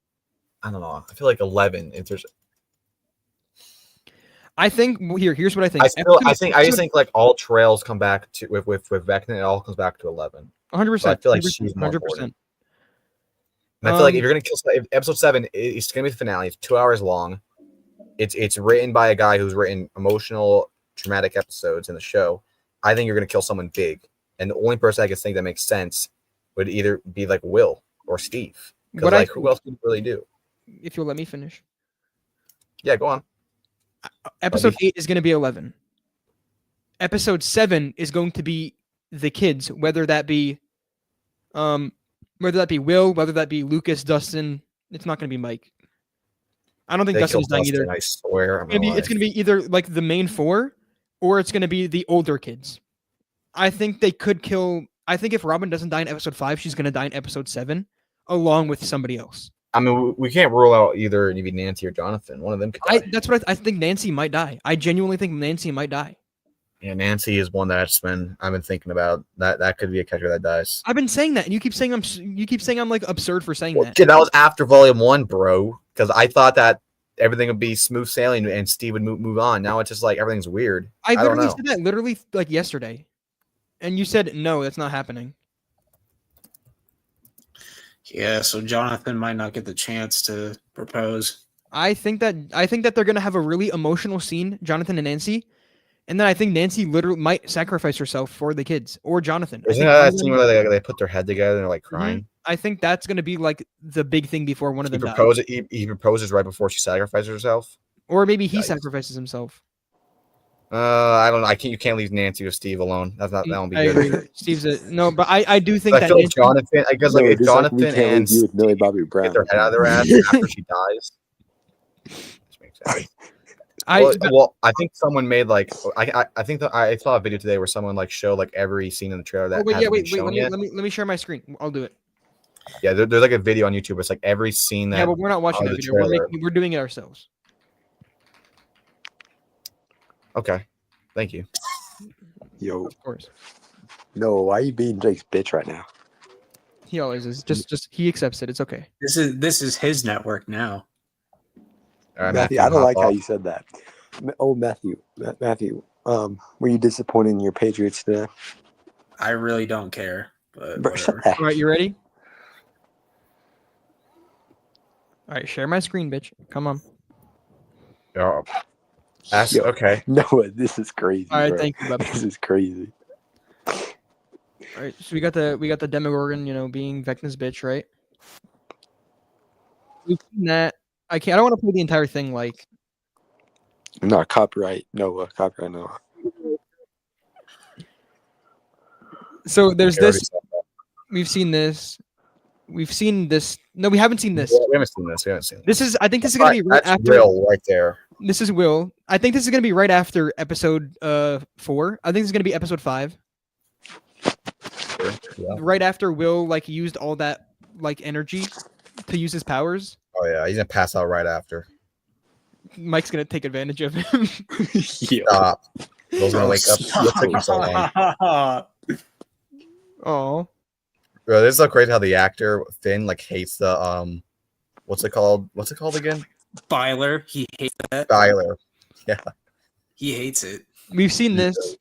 I don't know. I feel like 11. If there's. I think here's what I think. I just think like all trails come back to with Vecna. It all comes back to 11. 100%. I feel like she's more 100%. Important. And I feel like if you're gonna kill episode 7, it's gonna be the finale. It's 2 hours long. It's written by a guy who's written emotional, dramatic episodes in the show. I think you're gonna kill someone big, and the only person I can think that makes sense would either be like Will or Steve. Because like, who else would you really do? If you'll let me finish. Yeah, go on. Episode 8 is going to be 11. Episode 7 is going to be the kids, whether that be Will, whether that be Lucas, Dustin. It's not going to be Mike. I don't think Dustin's dying either. I swear. It's going to be either like the main 4 or it's going to be the older kids. I think they could kill. I think if Robin doesn't die in episode 5, she's going to die in episode 7 along with somebody else. I mean, we can't rule out either maybe Nancy or Jonathan. One of them could die. That's what I think. Nancy might die. I genuinely think Nancy might die. Yeah, Nancy is one that's I've been thinking about. That could be a character that dies. I've been saying that, and you keep saying I'm like absurd for saying that. That was after Volume 1, bro. Because I thought that everything would be smooth sailing and Steve would move on. Now it's just like everything's weird. I literally said that like yesterday. And you said no, that's not happening. Yeah, so Jonathan might not get the chance to propose. I think that they're gonna have a really emotional scene, Jonathan and Nancy, and then I think Nancy literally might sacrifice herself for the kids or Jonathan. I Isn't think that one that of scene them- where they put their head together and they're like crying? I think that's gonna be like the big thing before one of He them dies, proposes. He proposes right before she sacrifices herself. or maybe he Yikes. sacrifices himself. I don't know. You can't leave Nancy or Steve alone. That won't be I good. agree. Steve's no, but I do think I that feel like Nancy, Jonathan. I guess like No, if just like we Jonathan can't and leave you with Millie Steve Bobby Brown. get their head out of their ass after she dies. This makes sense. I think someone made like I think that I saw a video today where someone like showed like every scene in the trailer that hasn't been shown yet. let me share my screen. I'll do it. Yeah, there's like a video on YouTube. It's like every scene that. Yeah, but we're not watching of that the video. trailer. We're doing it ourselves. Okay, thank you. Yo, Of course. no, why are you being Jake's bitch right now? He always is. Just he accepts it. It's okay. This is his network now. All right, Matthew, I don't hop like how off. you said that. Matthew, were you disappointed in your Patriots today? I really don't care, but Bro, shut whatever. the heck. All right, you ready? All right, share my screen, bitch. Come on. Oh. Ask, Yo. okay. Noah, this is crazy. All right, bro. thank you, bub. This is crazy. All right, so we got the Demogorgon, being Vecna's bitch, right? We've seen that. I don't want to play the entire thing like. No, copyright Noah. Copyright Noah. So there's We already this. saw that. We've seen this. We've seen this. No, we haven't seen this. Yeah, we haven't seen this. We haven't seen This is. I think this is gonna be right That's after. Will right there. This is Will. I think this is gonna be right after episode 4. I think this is gonna be episode 5. Yeah. Right after Will like used all that like energy to use his powers. Oh yeah, he's gonna pass out right after. Mike's gonna take advantage of him. Stop. Will's gonna wake up. Will took him so long. Oh, Bro, this is so crazy how the actor Finn like hates the what's it called? What's it called again? Byler, he hates that. Skyler. He hates it. we've seen this.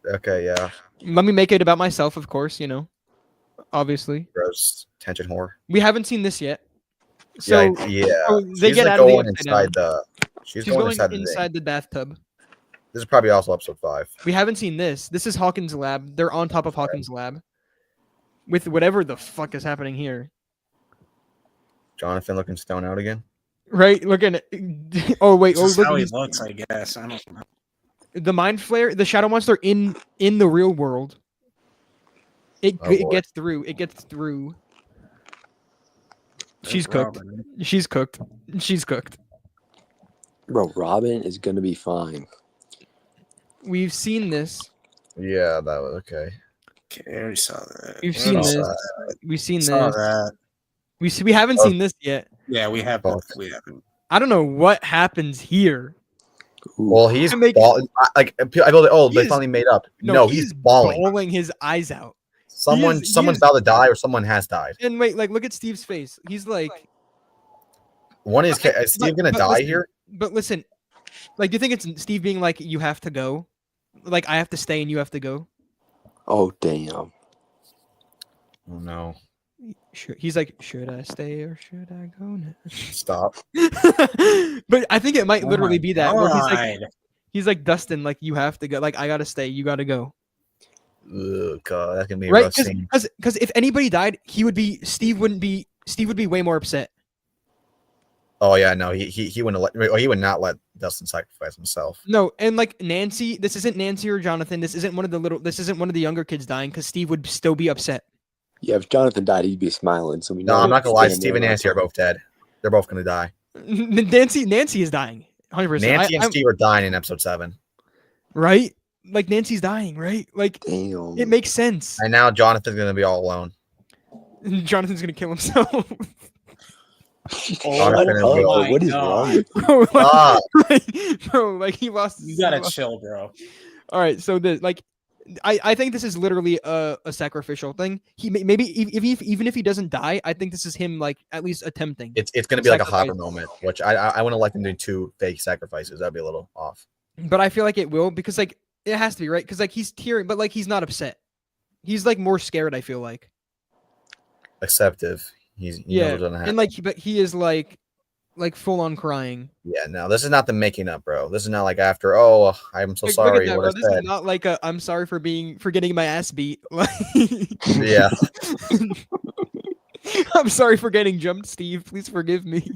Okay, yeah. Let me make it about myself, of course. Obviously, Gross tension whore. we haven't seen this yet. So yeah. so they She's get like out of the going upside inside down. the. She's She's going going inside the thing. inside the bathtub. This is probably also episode 5. We haven't seen this. This is Hawkins' lab. They're on top of Hawkins' lab with whatever the fuck is happening here. Jonathan looking stone out again. Right? Look at it. Oh wait. This Oh is look. how he he's- looks, I guess. I don't know. The mind flare, the shadow monster in the real world. It Oh, it boy. gets through. It gets through. She's There's cooked. Robin. She's cooked. She's cooked. Bro, Robin is gonna be fine. We've seen this. Yeah, that was okay. Okay, I already saw that. We've I seen already this. saw that. We've seen Saw this. that. We haven't Oh. seen this yet. Yeah, we have Oh. both. We haven't. I don't know what happens here. Ooh. Well, he's To make- like I go. Oh, He they is- finally made up. No, he's bawling. bawling his eyes out. Someone's he is- about to die, or someone has died. And wait, like look at Steve's face. He's like, One is Steve gonna but die listen, here? but listen, like, do you think it's Steve being like, you have to go? Like, I have to stay and you have to go? Oh damn. Oh no! He's like, should I stay or should I go now? Stop. But I think it might Oh literally my be that. Where God. he's like, Dustin, like, you have to go. Like, I gotta stay. You gotta go. Ugh, God, that's gonna be a Right? rough scene. Because if anybody died, Steve would be way more upset. Oh yeah, no, he wouldn't let. He would not let Dustin sacrifice himself. No, and like Nancy, this isn't Nancy or Jonathan. This isn't one of the younger kids dying because Steve would still be upset. Yeah, if Jonathan died, he'd be smiling. So we No, know I'm not gonna lie. Stan Steve and Miller- Nancy are both dead. They're both gonna die. Nancy is dying. 100%. Nancy and I'm- Steve are dying in episode 7, right? Like Nancy's dying, right? Like Damn. it makes sense. and now Jonathan's gonna be all alone. Jonathan's gonna kill himself. Shut Jonathan and up, Will. bro. What is wrong with you? Bro, like, Ah, bro, like he lost. You gotta he lost- chill, bro. All right, so I think this is literally a sacrificial thing. He maybe even if he doesn't die, I think this is him like at least attempting. it's gonna be like a Sacrifice. Hopper moment, which I wouldn't like them doing 2 fake sacrifices. That'd be a little off. But I feel like it will because like it has to be right because like he's tearing, but like he's not upset. He's like more scared. I feel like. Acceptive. He knows Yeah, what's gonna happen. and like, but he is like full on crying. Yeah, no, this is not the making up, bro. This is not like after. Oh, I'm so Like, sorry. look at that, What bro. I This is said. not like a I'm sorry for getting my ass beat. Like, Yeah. I'm sorry for getting jumped, Steve. Please forgive me.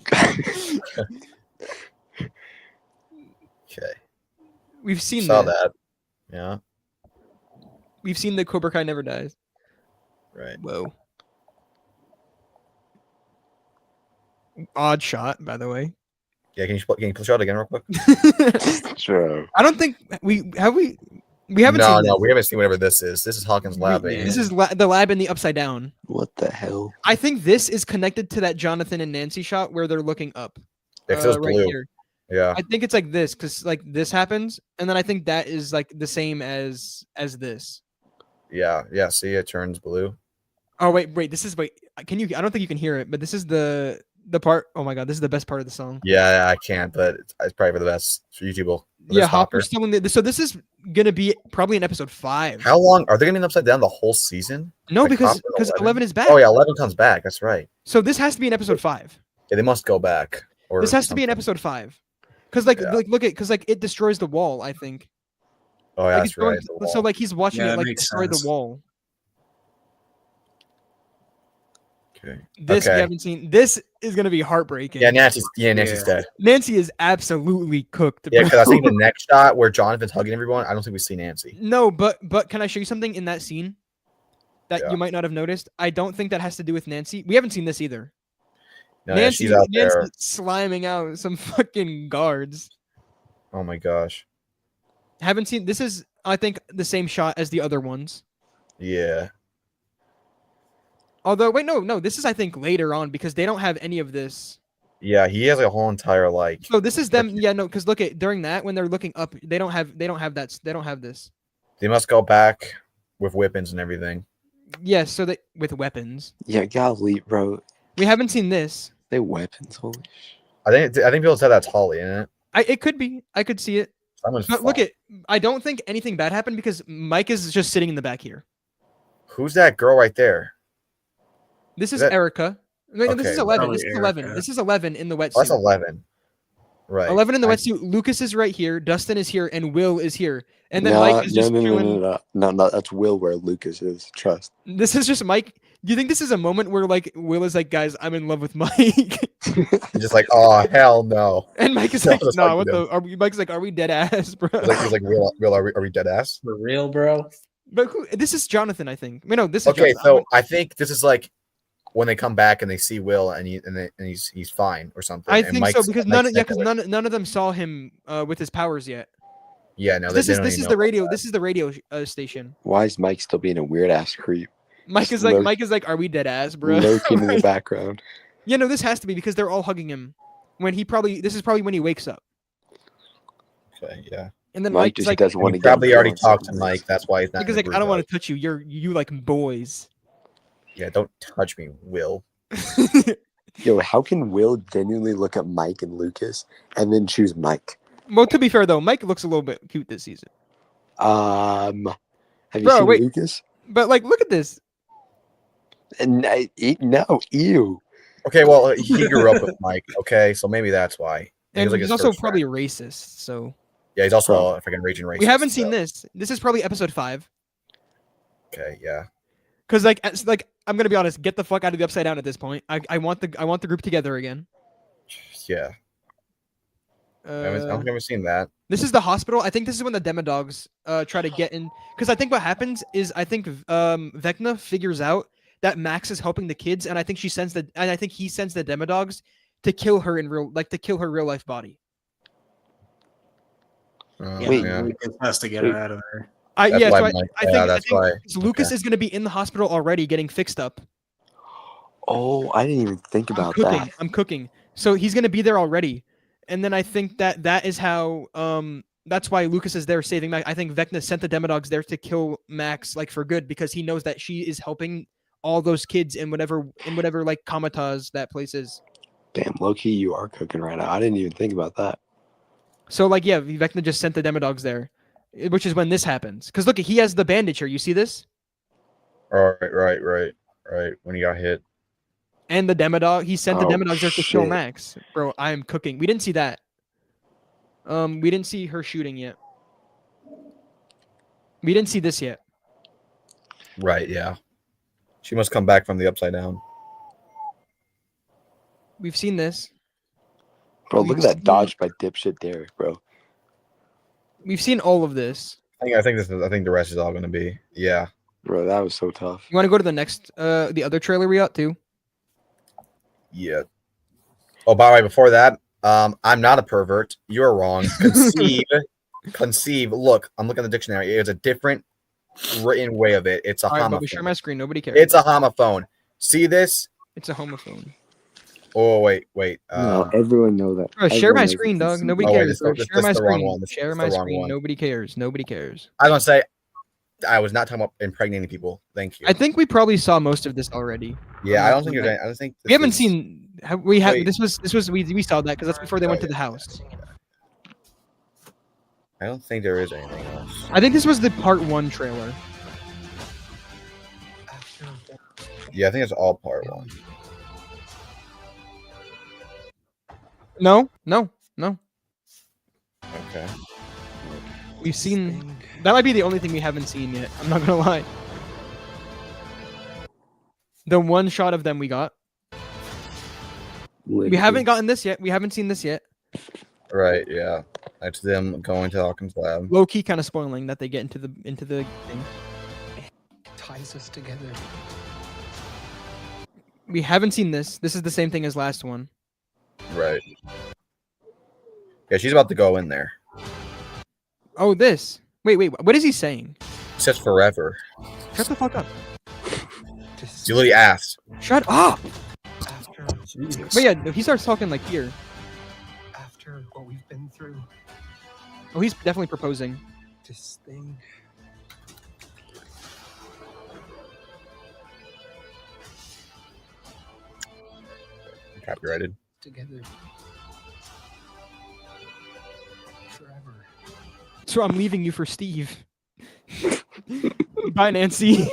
Okay. We've seen Saw that. that. Yeah. We've seen the Cobra Kai never dies. Right. Whoa. Odd shot, by the way. Yeah. Can you show it again real quick? Sure. I don't think we haven't No, seen no, this. we haven't seen whatever this is. This is Hawkins' lab. ain't This it? is the lab in the upside down. What the hell? I think this is connected to that Jonathan and Nancy shot where they're looking up. Yeah, 'cause it was Right blue. here. Yeah. I think it's like this because like this happens, and then I think that is like the same as this. Yeah. Yeah. See, it turns blue. Oh wait. This is Can you? I don't think you can hear it, but this is the part. Oh my god, this is the best part of the song. Yeah, I can't, but it's probably for the best. For YouTube will. Yeah, Hopper's still in the. So this is gonna be probably in episode 5. How long are they gonna be upside down the whole season? No, Like because Hopper and 11 is back. Oh yeah, 11 comes back. That's right. So this has to be in episode 5. Yeah, they must go back. Or This has to be in something. episode 5. Because like Yeah. look at because like it destroys the wall. I think. Oh, yeah, Like, that's it's going- right. the so wall. like he's watching Yeah, it that like makes destroy sense. the wall. Okay. This we Okay. haven't seen. This is gonna be heartbreaking. Yeah, Nancy's Yeah. dead. Nancy is absolutely cooked. Yeah, bro. because I think the next shot where Jonathan's hugging everyone, I don't think we see Nancy. No, but can I show you something in that scene that Yeah. you might not have noticed? I don't think that has to do with Nancy. We haven't seen this either. No, yeah, Nancy, she's out Nancy there. sliming out some fucking guards. Oh my gosh. Haven't seen. This is I think the same shot as the other ones. Yeah. Although wait, no, this is I think later on because they don't have any of this. Yeah, he has like a whole entire like. So this is them. Yeah, no, because look at during that when they're looking up, they don't have that. They don't have this. They must go back with weapons and everything. Yes, so they with weapons. Yeah, golly, bro. We haven't seen this. They weapons. Holy sh- I think people said that's Holly, isn't it? It could be. I could see it. Someone's But look fought. at. I don't think anything bad happened because Mike is just sitting in the back here. Who's that girl right there? This is that- Erica. No, this Okay, is 11. probably This is 11. Erica. This is 11 in the wetsuit. Oh, that's 11. Right. 11 in the I- wetsuit. Lucas is right here. Dustin is here, and Will is here. And then no, Mike is just no, chilling. no. That's Will where Lucas is. Trust. This is just Mike. Do you think this is a moment where like Will is like, guys, I'm in love with Mike, He's just like, oh hell no. and Mike is No, like, that's no, not what good. the? Mike's like, are we dead ass, bro? He's like, real, are we dead ass? For real, bro. But this is Jonathan, I think. No, this is Okay, Jonathan. so I think this is like when they come back and they see Will and he's fine or something. I and think so Mike's- because Mike's because thinking, none of them saw him with his powers yet. yeah, no, This they is don't this even is know the about radio. that. This is the radio station. Why is Mike still being a weird ass creep? Mike Just is like, are we dead ass, bro? Lurking in the background. Yeah, no, this has to be because they're all hugging him. This is probably when he wakes up. Okay, yeah. And then Mike Mike's just like, doesn't And want he to get. probably already involved in talked to something Mike. That's why he's not. because in the like I don't group want to touch you. You like boys. Yeah, don't touch me, Will. Yo, how can Will genuinely look at Mike and Lucas and then choose Mike? Well, to be fair though, Mike looks a little bit cute this season. Have you Bro, seen wait. Lucas? But like, look at this. No, ew. Okay, well, he grew up with Mike. Okay, so maybe that's why. He And was, like, he's his also first probably friend. a racist. So Yeah, he's also Bro. a freaking raging racist. we haven't seen so- this. This is probably episode 5. Okay, yeah. Because like I'm gonna be honest, get the fuck out of the upside down at this point. I want the group together again. Yeah. I've never seen that. This is the hospital. I think this is when the Demodogs try to get in. Because I think what happens is I think Vecna figures out that Max is helping the kids, and I think he sends the Demodogs to kill her to kill her real life body. Yeah, Wait, yeah. Lucas has to get her out of there. That's Yeah, why so Mike- I think, yeah, that's why. so Lucas Okay. is going to be in the hospital already getting fixed up. Oh, I didn't even think about that. I'm cooking. So he's going to be there already. And then I think that is how that's why Lucas is there saving Max. I think Vecna sent the Demodogs there to kill Max like for good because he knows that she is helping all those kids in whatever like comatose that place is. Damn, low key, you are cooking right now. I didn't even think about that. So like yeah, Vecna just sent the Demodogs there, which is when this happens. Because look, he has the bandage here. You see this? All right. When he got hit. And the Demodog, he sent the Oh, Demodogs there to kill shit. Max. Bro, I am cooking. We didn't see that. We didn't see her shooting yet. We didn't see this yet. Right, yeah. She must come back from the upside down. We've seen this. Bro, look at that dodge by dipshit Derek, bro. We've seen all of this. I think the rest is all gonna be. Yeah. Bro, that was so tough. You want to go to the next, the other trailer we got too? Yeah. Oh, by the way, before that, I'm not a pervert. You're wrong. Conceive. Look, I'm looking at the dictionary. It's a different written way of it. It's a All right, but homophone. we share my screen. Nobody cares. It's a homophone. See this? It's a homophone. Oh, wait. No, everyone know that. Bro, share Everyone my knows screen, it's- dog. Nobody Oh, wait, cares. this- Bro. this- Share my this is the wrong screen. one. This Share is my the wrong screen. one. Nobody cares. Nobody cares. I was gonna say, I was not talking about impregnating people. Thank you. I think we probably saw most of this already. Yeah, I don't think you're. I don't think We haven't this is- seen. We have. Wait. This was. We saw that because that's before they went to the house. I don't think there is anything else. I think this was the part 1 trailer. Yeah, I think it's all part 1. No. Okay. We've seen. That might be the only thing we haven't seen yet. I'm not gonna lie. The one shot of them we got. We haven't gotten this yet. We haven't seen this yet. Right. Yeah. That's them going to Hawkins' lab. Low key, kind of spoiling that they get into the thing. Ties us together. We haven't seen this. This is the same thing as last one. Right. Yeah, she's about to go in there. Oh, this. Wait. What is he saying? It says forever. Shut the fuck up. You literally asked. Shut up. After, But yeah, he starts talking like here. after what we've been through, Oh, he's definitely proposing. this thing. Copyrighted. Together. Forever. So I'm leaving you for Steve. Bye, Nancy.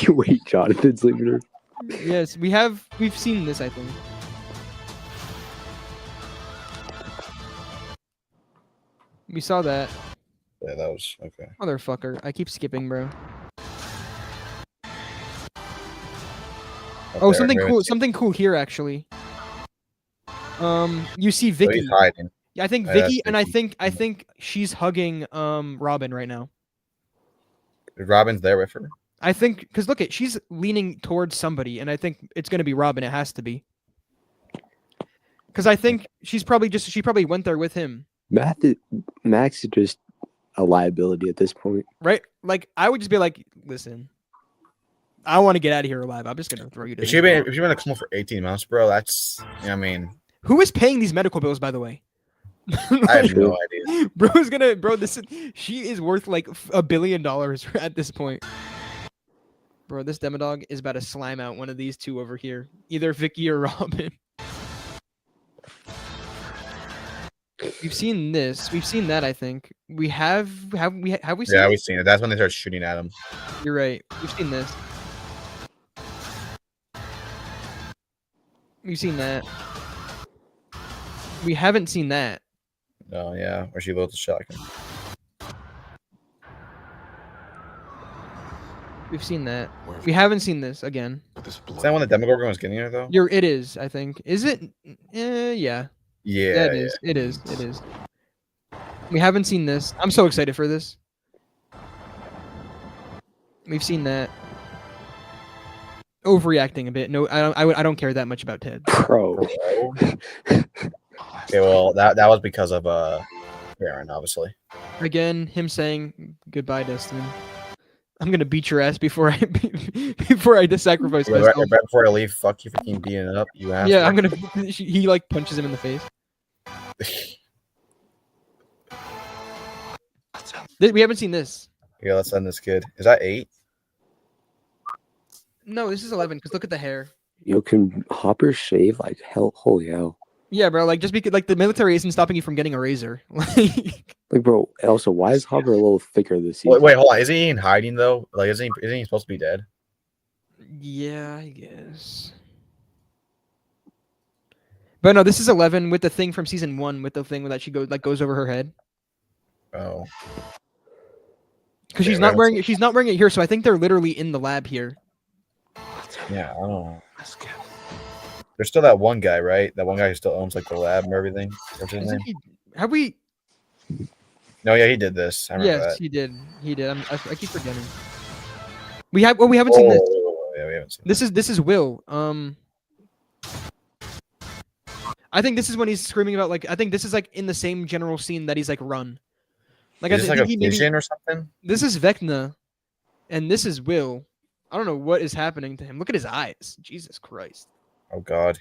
Wait, Jonathan's leaving her. Yes, we've seen this, I think. We saw that. Yeah, that was okay. Motherfucker. I keep skipping, bro. Up Oh, there, something here cool. it's- Something cool here, actually. You see So Vicky. he's hiding. Yeah, I think Yeah, that's Vicky, and Vicky. I think she's hugging Robin right now. Robin's there with her. I think because look she's leaning towards somebody, and I think it's gonna be Robin. It has to be. Because I think she probably went there with him, Max is just a liability at this point. right? Like I would just be like, listen, I want to get out of here alive. I'm just gonna throw you to. If this you've been boat." in a coma for 18 months, bro, that's. I mean, Who is paying these medical bills, by the way? I have no idea. She is worth like $1 billion at this point. Bro, this Demodog is about to slime out one of these two over here. Either Vicky or Robin. We've seen this. We've seen that, I think. We have we seen Yeah, it? we've seen it. That's when they start shooting at him. You're right. We've seen this. We've seen that. We haven't seen that. Oh yeah, where she loads the shotgun. We've seen that. We haven't seen this again. Is that when the Demogorgon was getting her though? It is, I think. Is it? Yeah. Yeah. It is. It is. It is. We haven't seen this. I'm so excited for this. We've seen that. Overreacting a bit. No, I don't care that much about Ted. Bro. Okay, well that was because of Karen, obviously. Again, him saying goodbye, Dustin. I'm gonna beat your ass before I before I sacrifice Right, myself. right before I leave, fuck you for keeping beating it up, you ass. Yeah, I'm gonna. He like punches him in the face. We haven't seen this. Yeah, let's end this kid. Is that 8? No, this is 11. Because look at the hair. Yo, can Hopper shave like hell? Holy hell. Yeah, bro. Like just because like the military isn't stopping you from getting a razor. Like, Like, bro. Also, why is Hopper a little thicker this season? Wait, hold on. Isn't he in hiding though? Like, isn't he supposed to be dead? yeah, I guess. But no, this is 11 with the thing from season 1 with the thing that she goes over her head. Oh, Because Yeah, she's not right. wearing it. She's not wearing it here, so I think they're literally in the lab here. yeah. I don't know. Let's go. There's still that one guy, right? That one guy who still owns like the lab and everything. What's his name? Isn't he? Have we? No, yeah, he did this. I remember Yes, that. he did. He did. I keep forgetting. We have. Well, we haven't seen this. Yeah, we haven't seen. This is Will. I think this is when he's screaming about like. I think this is like in the same general scene that he's like run. Like Is this like a he maybe- vision or something? This is Vecna, and this is Will. I don't know what is happening to him. Look at his eyes. Jesus Christ. Oh God.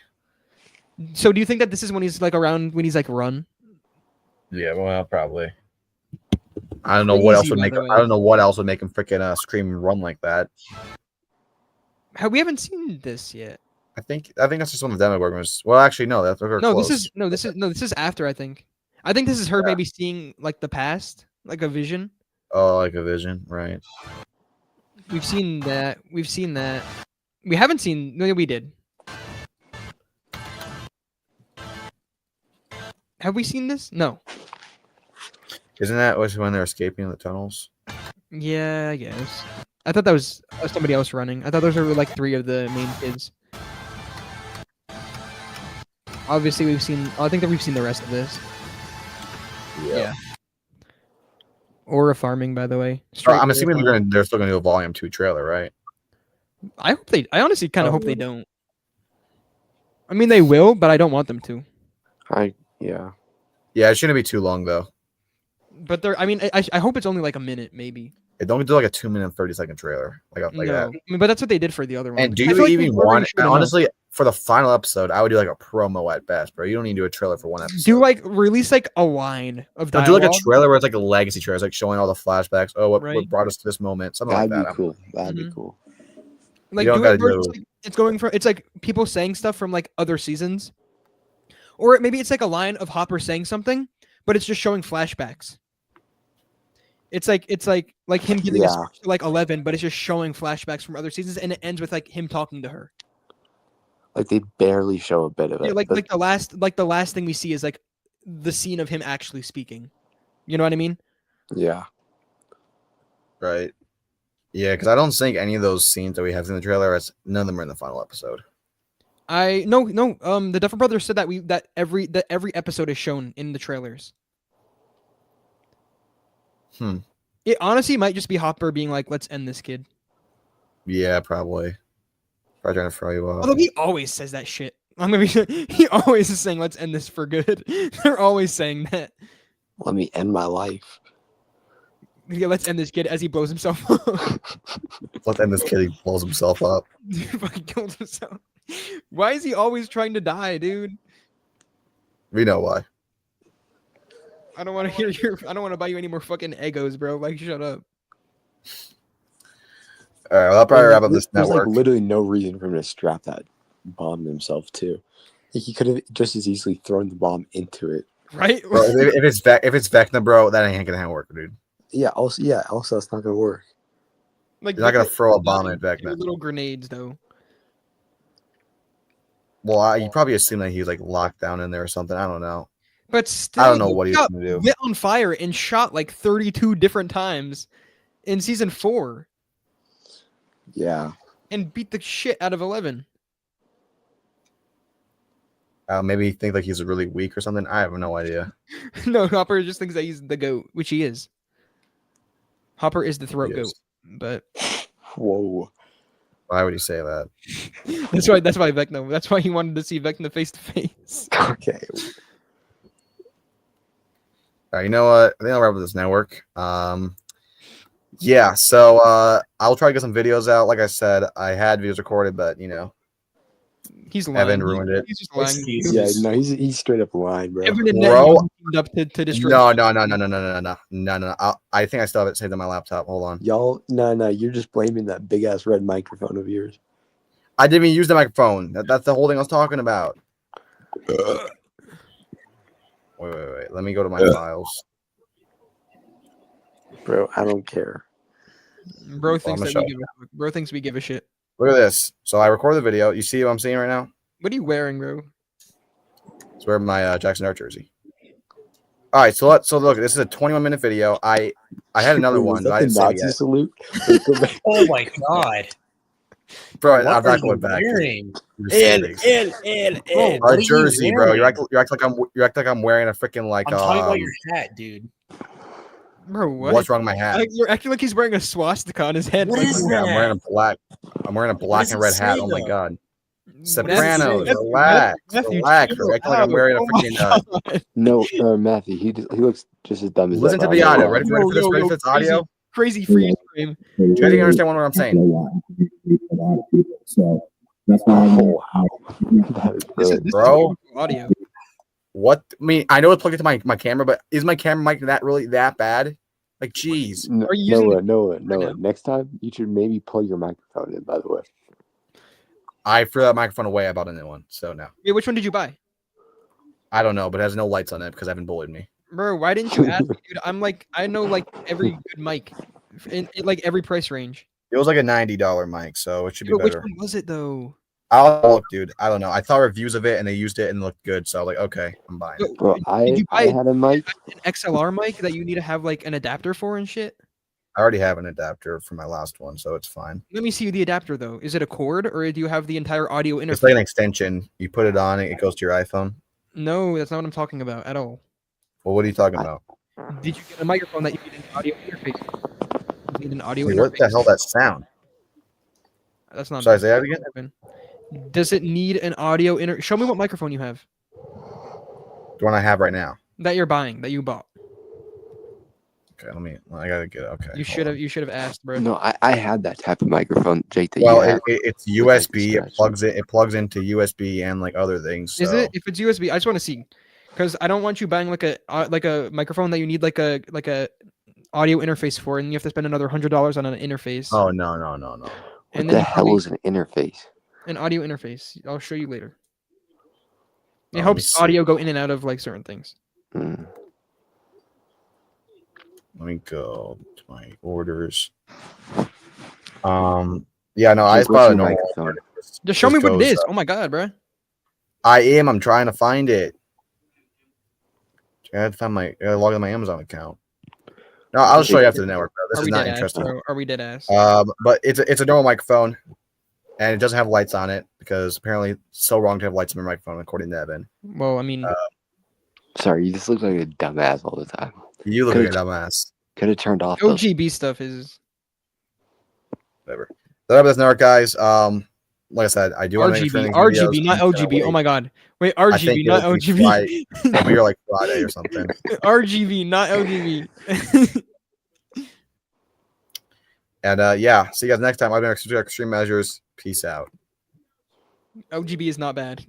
So do you think that this is when he's like around when he's like run? Yeah, well, probably. I don't know Easy, what else would by make. the way. I don't know what else would make him freaking scream and run like that. We haven't seen this yet. I think that's just one of the demo was. Well, actually, no. That's No, this is after. I think this is her maybe seeing like the past, like a vision. Oh, like a vision, right? We've seen that. We've seen that. We haven't seen. No, we did. Have we seen this? No. Isn't that when they're escaping the tunnels? Yeah, I guess. I thought that was somebody else running. I thought those were like 3 of the main kids. Obviously, we've seen. I think that we've seen the rest of this. Yeah. Aura farming, by the way. Straight I'm Aura assuming farming. they're still gonna do a volume 2 trailer, right? I hope they. I honestly kind of hope they don't. I mean, they will, but I don't want them to. Yeah. Yeah, it shouldn't be too long though. But they're. I mean, I hope it's only like a minute, maybe. Don't do like a 2-minute and 30-second trailer like No, that. I mean, but that's what they did for the other one. And do I you feel like even they were want? short enough. Honestly, for the final episode, I would do like a promo at best, bro. You don't need to do a trailer for one episode. Do like release like a line of No, dialogue. do like a trailer where it's like a legacy trailer, it's like showing all the flashbacks. Oh, what Right. brought us to this moment? Something That'd like be that. cool. That'd be Mhm. cool. Like You don't do it gotta where do- it's, like, it's going from. It's like people saying stuff from like other seasons, or maybe it's like a line of Hopper saying something, but it's just showing flashbacks. It's like him giving a Yeah. speech to like 11, but it's just showing flashbacks from other seasons, and it ends with like him talking to her. Like they barely show a bit of it. Yeah, but like the last thing we see is like the scene of him actually speaking. You know what I mean? yeah. Right. Yeah, because I don't think any of those scenes that we have in the trailer, none of them are in the final episode. No. The Duffer Brothers said that every episode is shown in the trailers. It honestly might just be Hopper being like, "Let's end this kid." Yeah, probably. Probably trying to throw you off. Although he always says that shit. I'm gonna be. He always is saying, "Let's end this for good." They're always saying that. Let me end my life. Yeah, let's end this kid as he blows himself up. Let's end this kid. He blows himself up. Fucking killed himself. Why is he always trying to die, dude? We know why. I don't want to hear your. I don't want to buy you any more fucking egos, bro. Like, shut up. All right, well, I'll probably wrap up this There's network. like literally no reason for him to strap that bomb to himself too. Like, he could have just as easily thrown the bomb into it. Right? Bro, if it's Vecna, bro, that ain't gonna work, dude. Also it's not gonna work. Like, You're not gonna look throw a bomb at your Vecna. little grenades, though. Well, you probably assume that he's like locked down in there or something. I don't know. But still, I don't know what he's got gonna do. lit on fire and shot like 32 different times in season 4 Yeah. and beat the shit out of 11. Maybe he thinks like he's really weak or something. I have no idea. No, Hopper just thinks that he's the goat, which he is. Hopper is the throat He goat, is. but Whoa. Why would he say that? that's why Vecna. That's why he wanted to see Vecna face to face. Okay. All right, you know what? I think I'll wrap up this network. Yeah, so I'll try to get some videos out. Like I said, I had videos recorded, but He's lying. Evan ruined it. He's just lying. Excuses. Yeah, no, he's straight up lying, bro. Evan and Bro. Ned teamed up to destroy. No. I think I still have it saved on my laptop. Hold on. Y'all, no, you're just blaming that big ass red microphone of yours. I didn't even use the microphone. That's the whole thing I was talking about. Let me go to my files. Bro, I don't care. Bro thinks gonna that we give a, bro thinks we give a shit. Look at this. So I record the video. You see what I'm seeing right now? What are you wearing, bro? It's wearing my Jackson Dart jersey. All right, so look. This is a 21-minute video. I had another Was one, that but I the didn't save it Nazi yet. salute? Wait, go back. Oh my god! Bro, What I'm are not you going back. wearing? You're serious. Bro, Our what are you jersey, bro. You wearing? act like I'm wearing a freaking like I'm talking about your hat, dude. Bro, what? what's wrong with my hat? You're acting like he's wearing a swastika on his head. What like, is Yeah, I'm wearing a that? black. I'm wearing a black does and it red say, hat. Oh my though? god. Matthew, Sopranos. Matthew, Relax. Matthew, Relax. chill Bro. Acting like I'm out. wearing a Oh my freaking. God. No, Matthew, he looks just as dumb as Listen that. to the I don't audio. know why. Ready for this? Yo, Ready yo, for this crazy. audio? Crazy freeze frame. Do you think you understand what I'm saying? So that's why Oh, wow. That is This is brilliant. Bro. beautiful audio. What? I mean, I know it's plugged into my camera, but is my camera mic that bad? Like, jeez. Are you using Noah. now? Next time, you should maybe plug your microphone in, by the way. I threw that microphone away. I bought a new one, so no. Wait, which one did you buy? I don't know, but it has no lights on it because I haven't bullied me. Bro, why didn't you ask me, dude? I know like every good mic in like every price range. It was like a $90 mic, so it should be Yo, which better. one was it though? I'll look, dude. I don't know. I saw reviews of it and they used it and it looked good, so I was like, okay, I'm buying it. Bro, Did I you buy had a mic. an XLR mic that you need to have like an adapter for and shit? I already have an adapter for my last one, so it's fine. Let me see the adapter though. Is it a cord or do you have the entire audio interface? It's like an extension. You put it on, it goes to your iPhone. No, that's not what I'm talking about at all. Well, what are you talking about? Did you get a microphone that you need an audio interface? You need an audio Wait, interface. what the hell that sound? That's not. Sorry, me. say that again? Evan. Does it need an audio inter? Show me what microphone you have The one I have right now. that you're buying that you bought. Okay, I gotta get it. Okay. You should have asked, bro. No, I had that type of microphone, Jake, that Well, you have. it's with, like, the USB. scratch. It plugs into USB and like other things. Is so- it? If it's USB, I just want to see, because I don't want you buying like a microphone that you need like a audio interface for, and you have to spend another $100 on an interface. Oh no. What and the then hell is an interface? an audio interface? I'll show you later. It Let me helps see. audio go in and out of like certain things. Mm. Let me go to my orders. Yeah, no, I Jake, just what's bought a your normal microphone? one. Just show me what it goes is. up. Oh my god, bro. I'm trying to find it. I had to log in my Amazon account. No, I'll show you after the network, bro. This Are is we not dead ass, interesting. bro? Are we dead ass? But it's a normal microphone, and it doesn't have lights on it because apparently it's so wrong to have lights on your microphone, according to Evan. Well, I mean, Sorry, you just look like a dumbass all the time. You look like a Could've- dumbass. Could have turned off. those- OGB stuff is Whatever. So that's network, guys. Like I said, I do want to make RGB, training RGB, videos. not I'm just gonna OGB. Oh wait. my god. Wait, I think RGB, not it'll be OGB. It'll be like Friday or something. RGB, not OGB. And yeah, see you guys next time. I've been Extreme Measures. Peace out. OGB is not bad.